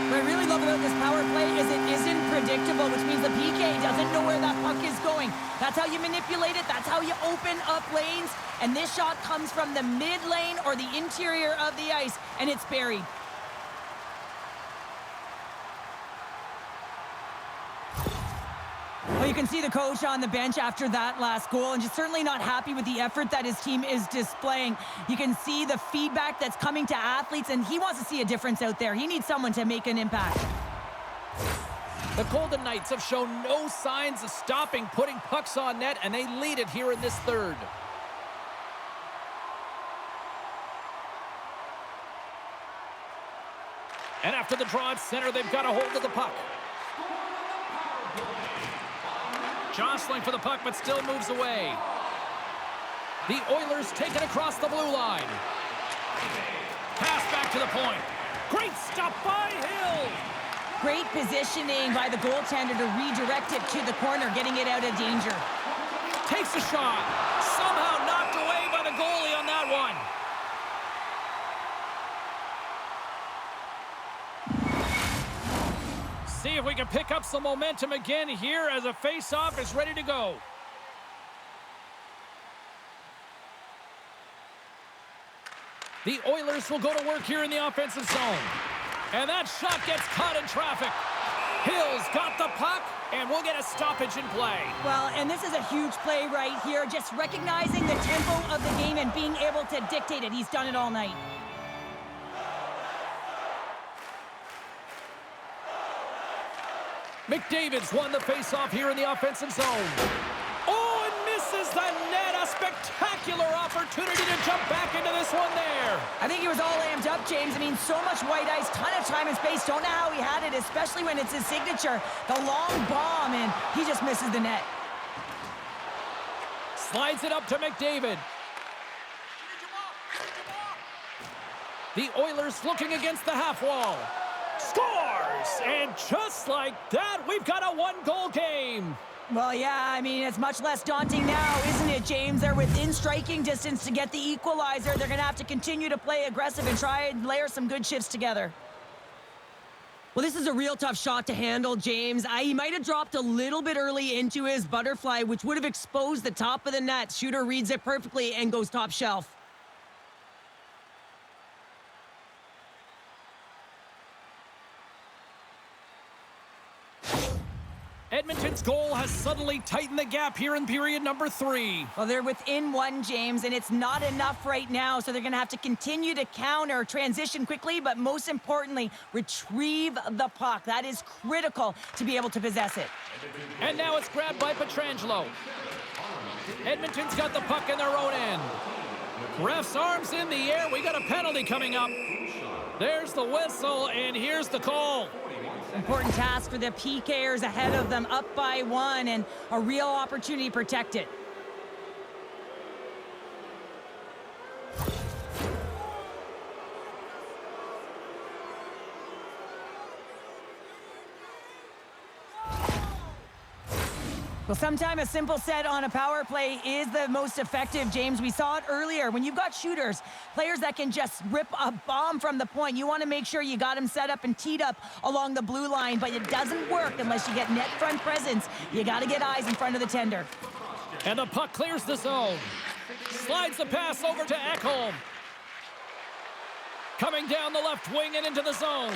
What I really love about this power play is it isn't predictable, which means the PK doesn't know where that puck is going. That's how you manipulate it. That's how you open up lanes. And this shot comes from the mid lane or the interior of the ice, and it's buried. Well, you can see the coach on the bench after that last goal, and just certainly not happy with the effort that his team is displaying. You can see the feedback that's coming to athletes, and he wants to see a difference out there. He needs someone to make an impact. The Golden Knights have shown no signs of stopping putting pucks on net, and they lead it here in this third. And after the draw at center, they've got a hold of the puck. Jostling for the puck, but still moves away. The Oilers take it across the blue line. Pass back to the point. Great stop by Hill. Great positioning by the goaltender to redirect it to the corner, getting it out of danger. Takes a shot. Somehow knocked away by the goalie on that one. See if we can pick up some momentum again here as a face-off is ready to go. The Oilers will go to work here in the offensive zone. And that shot gets caught in traffic. Hill's got the puck, and we'll get a stoppage in play. Well, and this is a huge play right here, just recognizing the tempo of the game and being able to dictate it. He's done it all night. McDavid's won the faceoff here in the offensive zone. Oh, and misses the net. A spectacular opportunity to jump back into this one there. I think he was all amped up, James. I mean, so much white ice, ton of time and space. Don't know how he had it, especially when it's his signature. The long bomb, and he just misses the net. Slides it up to McDavid. The Oilers looking against the half wall. Scores! And just like that, we've got a one-goal game. Well, yeah, I mean, it's much less daunting now, isn't it, James? They're within striking distance to get the equalizer. They're going to have to continue to play aggressive and try and layer some good shifts together. Well, this is a real tough shot to handle, James. He might have dropped a little bit early into his butterfly, which would have exposed the top of the net. Shooter reads it perfectly and goes top shelf. Edmonton's goal has suddenly tightened the gap here in period number 3. Well, they're within one, James, and it's not enough right now, so they're going to have to continue to counter, transition quickly, but most importantly, retrieve the puck. That is critical to be able to possess it. And now it's grabbed by Pietrangelo. Edmonton's got the puck in their own end. Ref's arms in the air. We got a penalty coming up. There's the whistle, and here's the call. Important task for the PKers ahead of them, up by 1, and a real opportunity to protect it. Well, sometimes a simple set on a power play is the most effective, James. We saw it earlier. When you've got shooters, players that can just rip a bomb from the point, you want to make sure you got them set up and teed up along the blue line, but it doesn't work unless you get net front presence. You got to get eyes in front of the tender. And the puck clears the zone. Slides the pass over to Ekholm. Coming down the left wing and into the zone.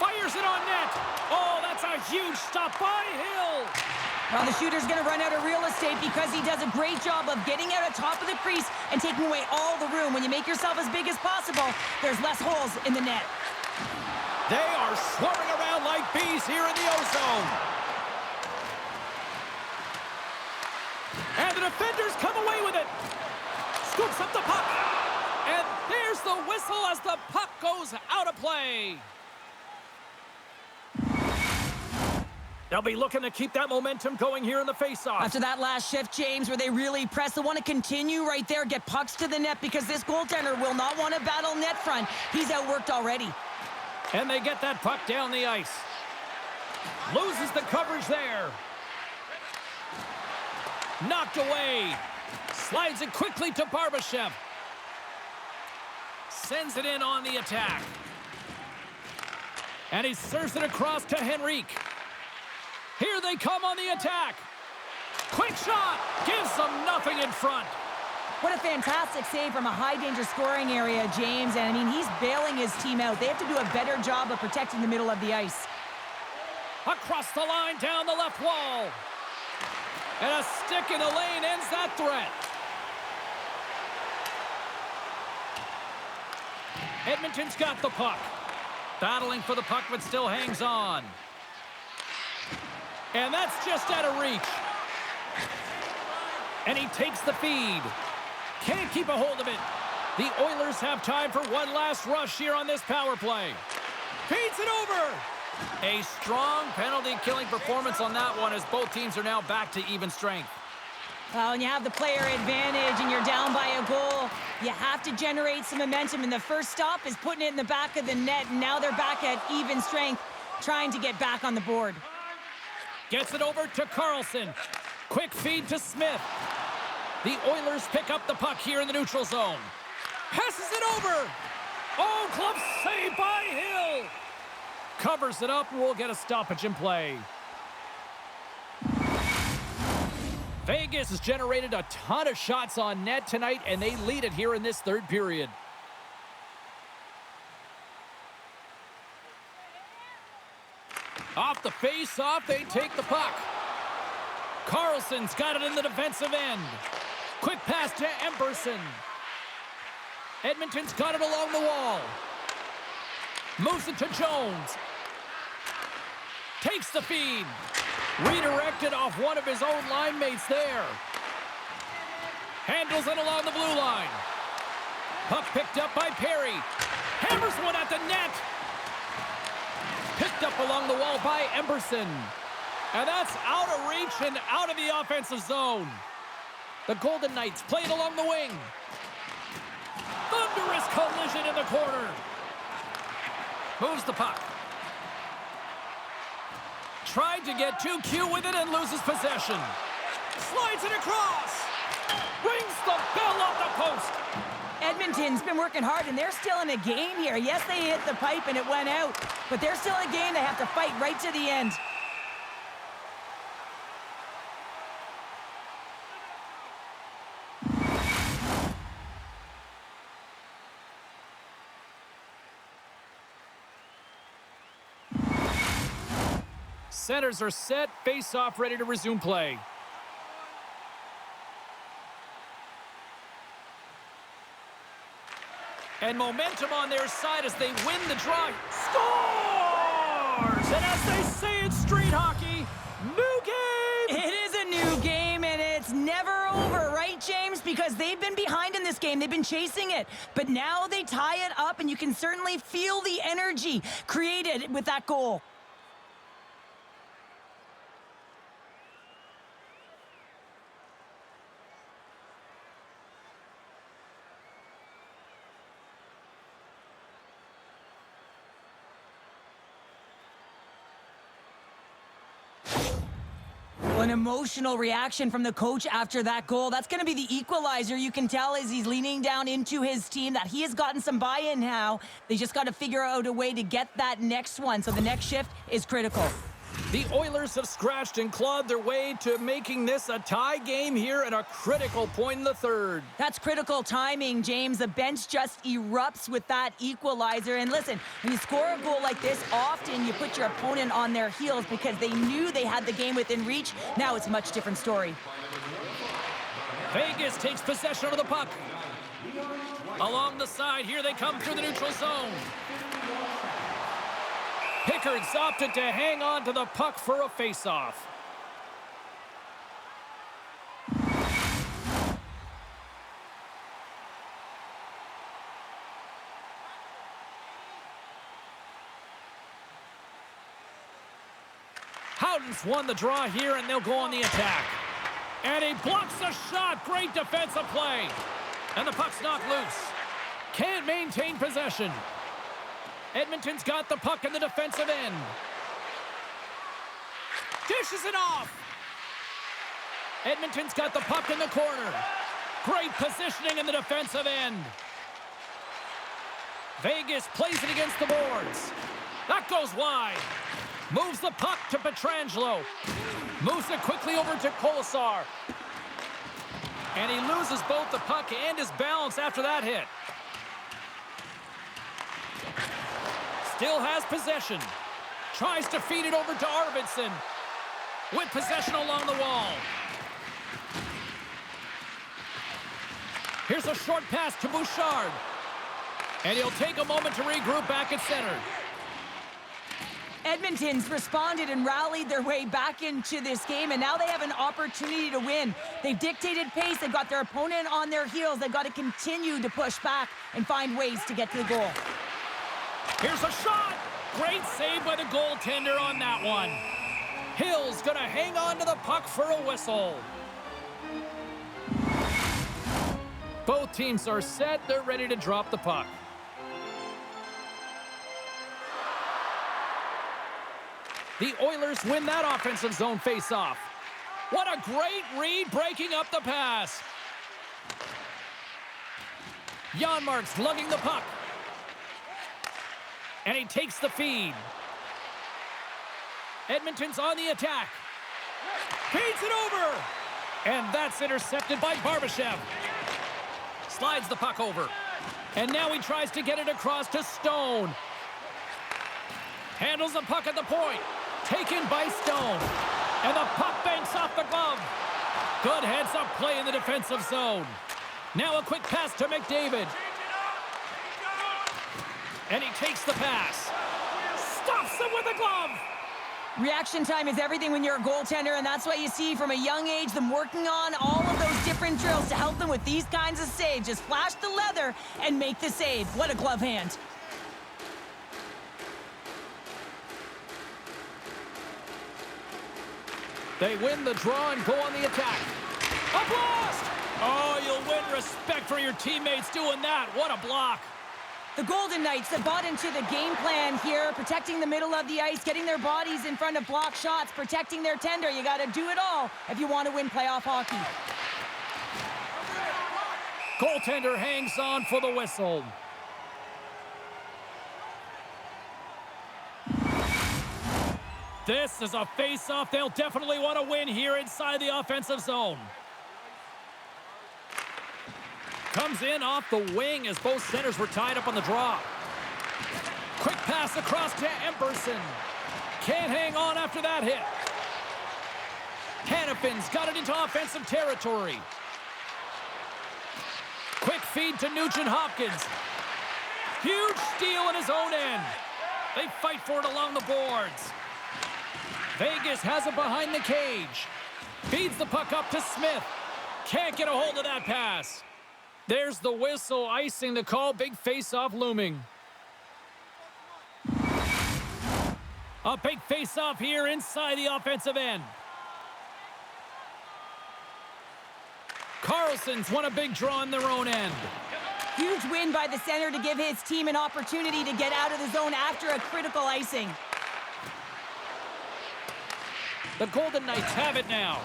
Fires it on net. Oh, that's a huge stop by Hill. Well, the shooter's going to run out of real estate because he does a great job of getting out of top of the crease and taking away all the room. When you make yourself as big as possible, there's less holes in the net. They are swarming around like bees here in the O-zone. And the defenders come away with it. Scoops up the puck. And there's the whistle as the puck goes out of play. They'll be looking to keep that momentum going here in the faceoff. After that last shift, James, where they really press, they want to continue right there, get pucks to the net, because this goaltender will not want to battle net front. He's outworked already. And they get that puck down the ice. Loses the coverage there. Knocked away. Slides it quickly to Barbashev. Sends it in on the attack. And he serves it across to Henrique. Here they come on the attack. Quick shot. Gives them nothing in front. What a fantastic save from a high-danger scoring area, James. And, I mean, he's bailing his team out. They have to do a better job of protecting the middle of the ice. Across the line, down the left wall. And a stick in the lane ends that threat. Edmonton's got the puck. Battling for the puck, but still hangs on. And that's just out of reach. And he takes the feed. Can't keep a hold of it. The Oilers have time for one last rush here on this power play. Feeds it over. A strong penalty-killing performance on that one as both teams are now back to even strength. Well, when you have the player advantage and you're down by a goal, you have to generate some momentum. And the first stop is putting it in the back of the net. And now they're back at even strength, trying to get back on the board. Gets it over to Carlson. Quick feed to Smith. The Oilers pick up the puck here in the neutral zone. Passes it over. Oh, glove save by Hill. Covers it up. We'll get a stoppage in play. Vegas has generated a ton of shots on net tonight, and they lead it here in this third period. Off the face-off, they take the puck. Carlson's got it in the defensive end. Quick pass to Emberson. Edmonton's got it along the wall. Moves it to Jones. Takes the feed. Redirected off one of his own line mates there. Handles it along the blue line. Puck picked up by Perry. Hammers one at the net. Picked up along the wall by Emberson. And that's out of reach and out of the offensive zone. The Golden Knights play it along the wing. Thunderous collision in the corner. Moves the puck. Tried to get too cute with it and loses possession. Slides it across. Rings the bell off the post. Edmonton's been working hard, and they're still in a game here. Yes, they hit the pipe and it went out, but they're still in a game. They have to fight right to the end. Centers are set, face-off ready to resume play. And momentum on their side as they win the draw. Scores! And as they say in street hockey, new game! It is a new game, and it's never over, right, James? Because they've been behind in this game. They've been chasing it. But now they tie it up, and you can certainly feel the energy created with that goal. An emotional reaction from the coach after that goal. That's going to be the equalizer. You can tell as he's leaning down into his team that he has gotten some buy-in now. They just got to figure out a way to get that next one. So the next shift is critical. The Oilers have scratched and clawed their way to making this a tie game here at a critical point in the third. That's critical timing, James. The bench just erupts with that equalizer. And listen, when you score a goal like this, often you put your opponent on their heels because they knew they had the game within reach. Now it's a much different story. Vegas takes possession of the puck. Along the side, here they come through the neutral zone. Pickard's opted to hang on to the puck for a face-off. Howden's won the draw here, and they'll go on the attack. And he blocks the shot. Great defensive play. And the puck's knocked loose. Can't maintain possession. Edmonton's got the puck in the defensive end. Dishes it off. Edmonton's got the puck in the corner. Great positioning in the defensive end. Vegas plays it against the boards. That goes wide. Moves the puck to Pietrangelo. Moves it quickly over to Kolesar. And he loses both the puck and his balance after that hit. Still has possession. Tries to feed it over to Arvidsson. With possession along the wall. Here's a short pass to Bouchard. And he'll take a moment to regroup back at center. Edmonton's responded and rallied their way back into this game, and now they have an opportunity to win. They've dictated pace. They've got their opponent on their heels. They've got to continue to push back and find ways to get to the goal. Here's a shot. Great save by the goaltender on that one. Hill's going to hang on to the puck for a whistle. Both teams are set. They're ready to drop the puck. The Oilers win that offensive zone face-off. What a great read breaking up the pass. Janmark's lugging the puck. And he takes the feed. Edmonton's on the attack. Feeds it over. And that's intercepted by Barbashev. Slides the puck over. And now he tries to get it across to Stone. Handles the puck at the point. Taken by Stone. And the puck banks off the glove. Good heads-up play in the defensive zone. Now a quick pass to McDavid. And he takes the pass. Stops him with a glove. Reaction time is everything when you're a goaltender, and that's what you see from a young age, them working on all of those different drills to help them with these kinds of saves. Just flash the leather and make the save. What a glove hand. They win the draw and go on the attack. A blast! Oh, you'll win respect for your teammates doing that. What a block. The Golden Knights have bought into the game plan here, protecting the middle of the ice, getting their bodies in front of block shots, protecting their tender. You got to do it all if you want to win playoff hockey. Goaltender hangs on for the whistle. This is a face-off they'll definitely want to win here inside the offensive zone. Comes in off the wing as both centers were tied up on the draw. Quick pass across to Emberson. Can't hang on after that hit. Hannafin's got it into offensive territory. Quick feed to Nugent-Hopkins. Huge steal in his own end. They fight for it along the boards. Vegas has it behind the cage. Feeds the puck up to Smith. Can't get a hold of that pass. There's the whistle, icing the call. Big face-off looming. A big face-off here inside the offensive end. Carlson's won a big draw in their own end. Huge win by the center to give his team an opportunity to get out of the zone after a critical icing. The Golden Knights have it now.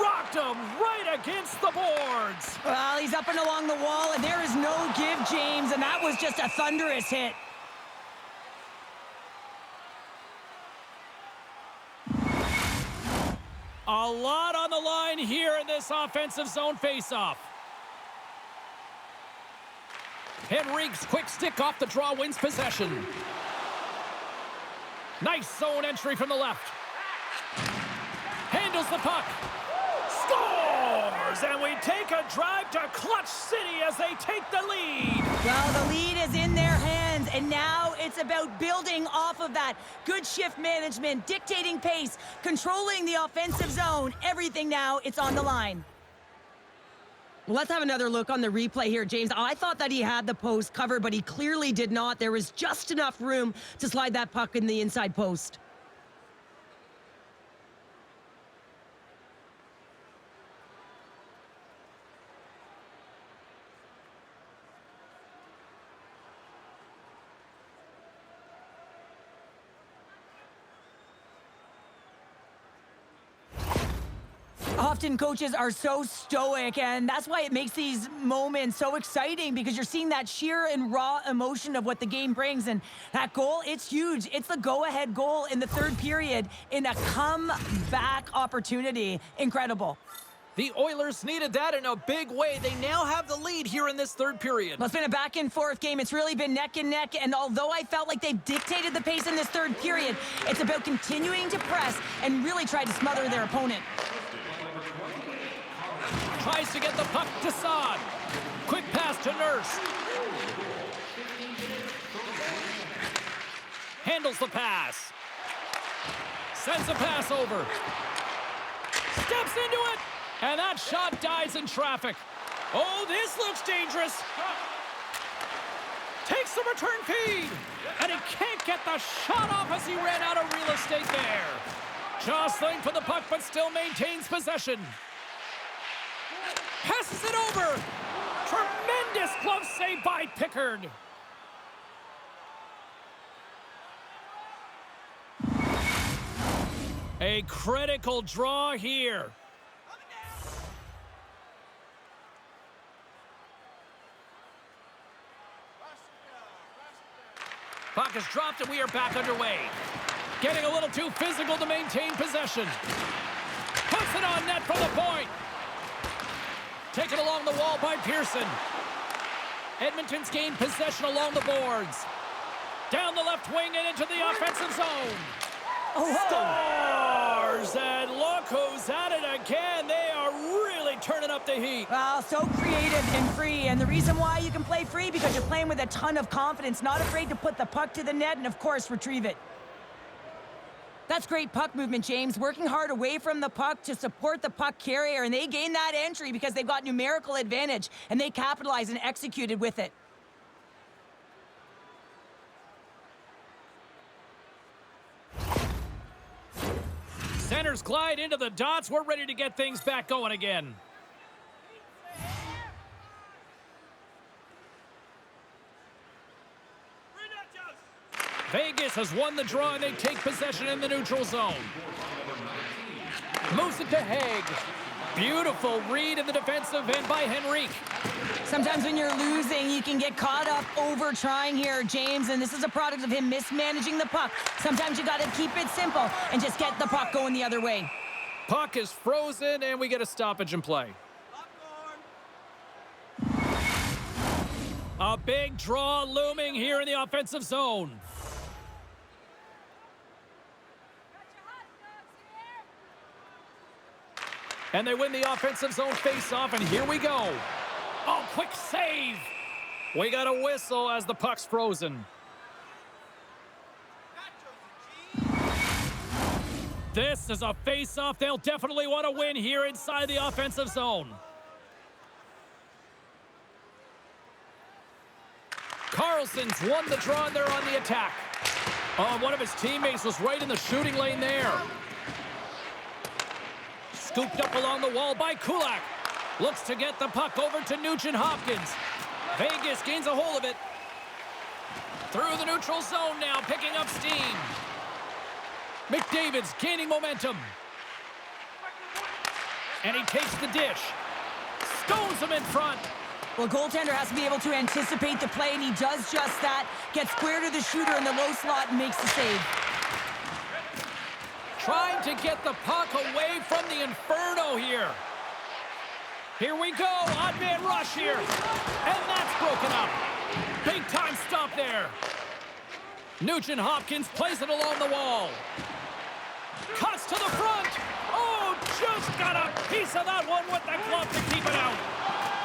Rocked him right against the boards. Well, he's up and along the wall, and there is no give, James, and that was just a thunderous hit. A lot on the line here in this offensive zone faceoff. Henrique's quick stick off the draw wins possession. Nice zone entry from the left. Handles the puck. Scores! And we take a drive to Clutch City as they take the lead. Well, the lead is in their hands, and now it's about building off of that. Good shift management, dictating pace, controlling the offensive zone. Everything now, it's on the line. Let's have another look on the replay here, James. I thought that he had the post covered, but he clearly did not. There was just enough room to slide that puck in the inside post. Often coaches are so stoic, and that's why it makes these moments so exciting, because you're seeing that sheer and raw emotion of what the game brings. And that goal, it's huge. It's the go-ahead goal in the third period in a comeback opportunity. Incredible. The Oilers needed that in a big way. They now have the lead here in this third period. Well, it's been a back-and-forth game. It's really been neck and neck, and although I felt like they've dictated the pace in this third period, it's about continuing to press and really try to smother their opponent. Tries to get the puck to Saad. Quick pass to Nurse. Handles the pass. Sends a pass over. Steps into it. And that shot dies in traffic. Oh, this looks dangerous. Takes the return feed. And he can't get the shot off as he ran out of real estate there. Jostling for the puck, but still maintains possession. Passes it over. Tremendous glove save by Pickard. A critical draw here. Puck is dropped and we are back underway. Getting a little too physical to maintain possession. Puts it on net from the point. Taken along the wall by Pearson. Edmonton's gained possession along the boards. Down the left wing and into the offensive zone. Scores! And look who's at it again. They are really turning up the heat. Well, so creative and free. And the reason why you can play free, because you're playing with a ton of confidence, not afraid to put the puck to the net and, of course, retrieve it. That's great puck movement, James. Working hard away from the puck to support the puck carrier, and they gain that entry because they've got numerical advantage, and they capitalized and executed with it. Centers glide into the dots. We're ready to get things back going again. Vegas has won the draw, and they take possession in the neutral zone. Moves it to Haig. Beautiful read in the defensive end by Henrique. Sometimes when you're losing, you can get caught up over trying here, James, and this is a product of him mismanaging the puck. Sometimes you got to keep it simple and just get the puck going the other way. Puck is frozen, and we get a stoppage in play. A big draw looming here in the offensive zone. And they win the offensive zone face-off, and here we go. Oh, quick save. We got a whistle as the puck's frozen. This is a face-off they'll definitely want to win here inside the offensive zone. Carlson's won the draw, and they're on the attack. Oh, one of his teammates was right in the shooting lane there. Scooped up along the wall by Kulak. Looks to get the puck over to Nugent-Hopkins. Vegas gains a hold of it. Through the neutral zone now, picking up steam. McDavid's gaining momentum. And he takes the dish. Stones him in front. Well, goaltender has to be able to anticipate the play, and he does just that. Gets square to the shooter in the low slot and makes the save. Trying to get the puck away from the Inferno here. Here we go, odd man rush here. And that's broken up. Big time stop there. Nugent-Hopkins plays it along the wall. Cuts to the front. Oh, just got a piece of that one with the glove to keep it out.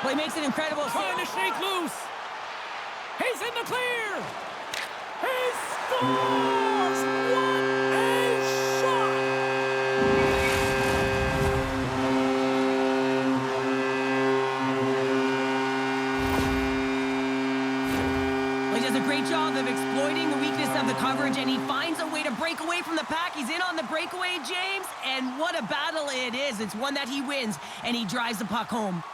Well, he makes an incredible Trying to shake loose. He's in the clear. He scores! What a shot! Well, he does a great job of exploiting the weakness of the coverage, and he finds a way to break away from the pack. He's in on the breakaway, James, and what a battle it is. It's one that he wins, and he drives the puck home.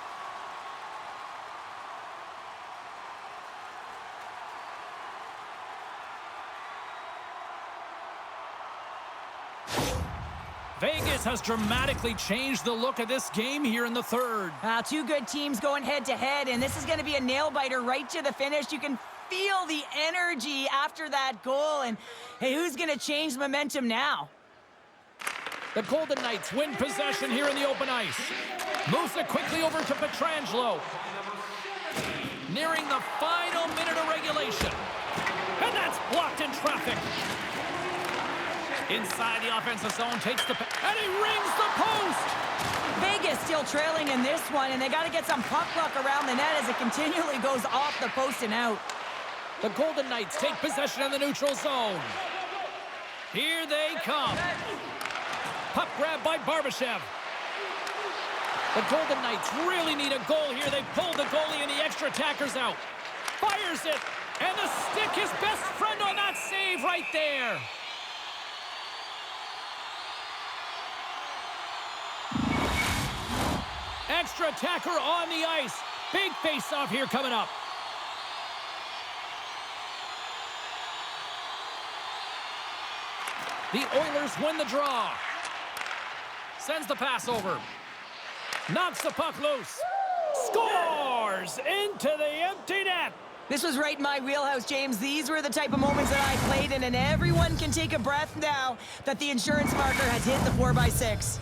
Vegas has dramatically changed the look of this game here in the third. Two good teams going head-to-head, and this is going to be a nail-biter right to the finish. You can feel the energy after that goal, and hey, who's going to change momentum now? The Golden Knights win possession here in the open ice. Moves it quickly over to Pietrangelo. Nearing the final minute of regulation. And that's blocked in traffic. Inside the offensive zone, takes the... and he rings the post! Vegas still trailing in this one, and they got to get some puck luck around the net as it continually goes off the post and out. The Golden Knights take possession of the neutral zone. Here they come. Puck grab by Barbashev. The Golden Knights really need a goal here. They pulled the goalie and the extra attackers out. Fires it, and the stick, his best friend on that save right there. Extra attacker on the ice. Big face-off here coming up. The Oilers win the draw. Sends the pass over. Knocks the puck loose. Scores into the empty net. This was right in my wheelhouse, James. These were the type of moments that I played in, and everyone can take a breath now that the insurance marker has hit the 4x6.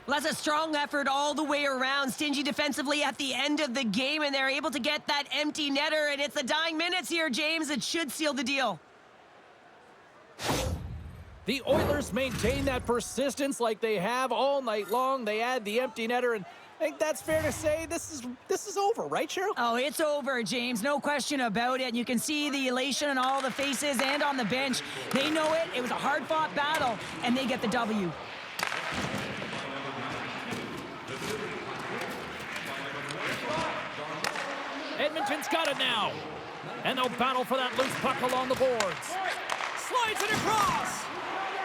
Well, that's a strong effort all the way around. Stingy defensively at the end of the game, and they're able to get that empty netter, and it's the dying minutes here, James. It should seal the deal. The Oilers maintain that persistence like they have all night long. They add the empty netter, and I think that's fair to say this is over, right, Cheryl? Oh, it's over, James. No question about it. You can see the elation on all the faces and on the bench. They know it. It was a hard-fought battle, and they get the W. Edmonton's got it now. And they'll battle for that loose puck along the boards. Slides it across.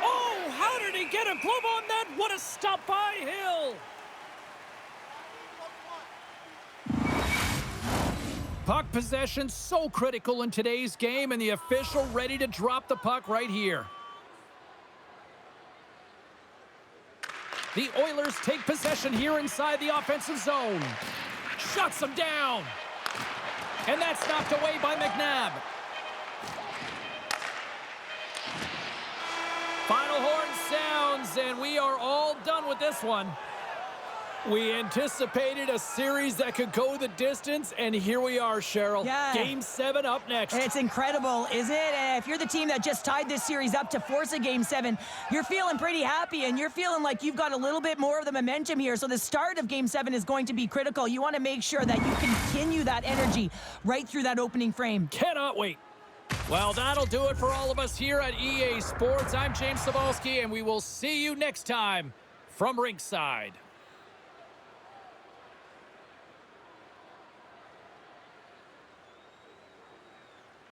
Oh, how did he get a glove on that? What a stop by Hill. Puck possession so critical in today's game, and the official ready to drop the puck right here. The Oilers take possession here inside the offensive zone. Shuts them down. And that's knocked away by McNabb. Final horn sounds, and we are all done with this one. We anticipated a series that could go the distance, and here we are, Cheryl. Yeah. Game 7 up next. It's incredible, is it? If you're the team that just tied this series up to force a Game 7, you're feeling pretty happy, and you're feeling like you've got a little bit more of the momentum here. So the start of Game 7 is going to be critical. You want to make sure that you continue that energy right through that opening frame. Cannot wait. Well, that'll do it for all of us here at EA Sports. I'm James Cebulski, and we will see you next time from Rinkside.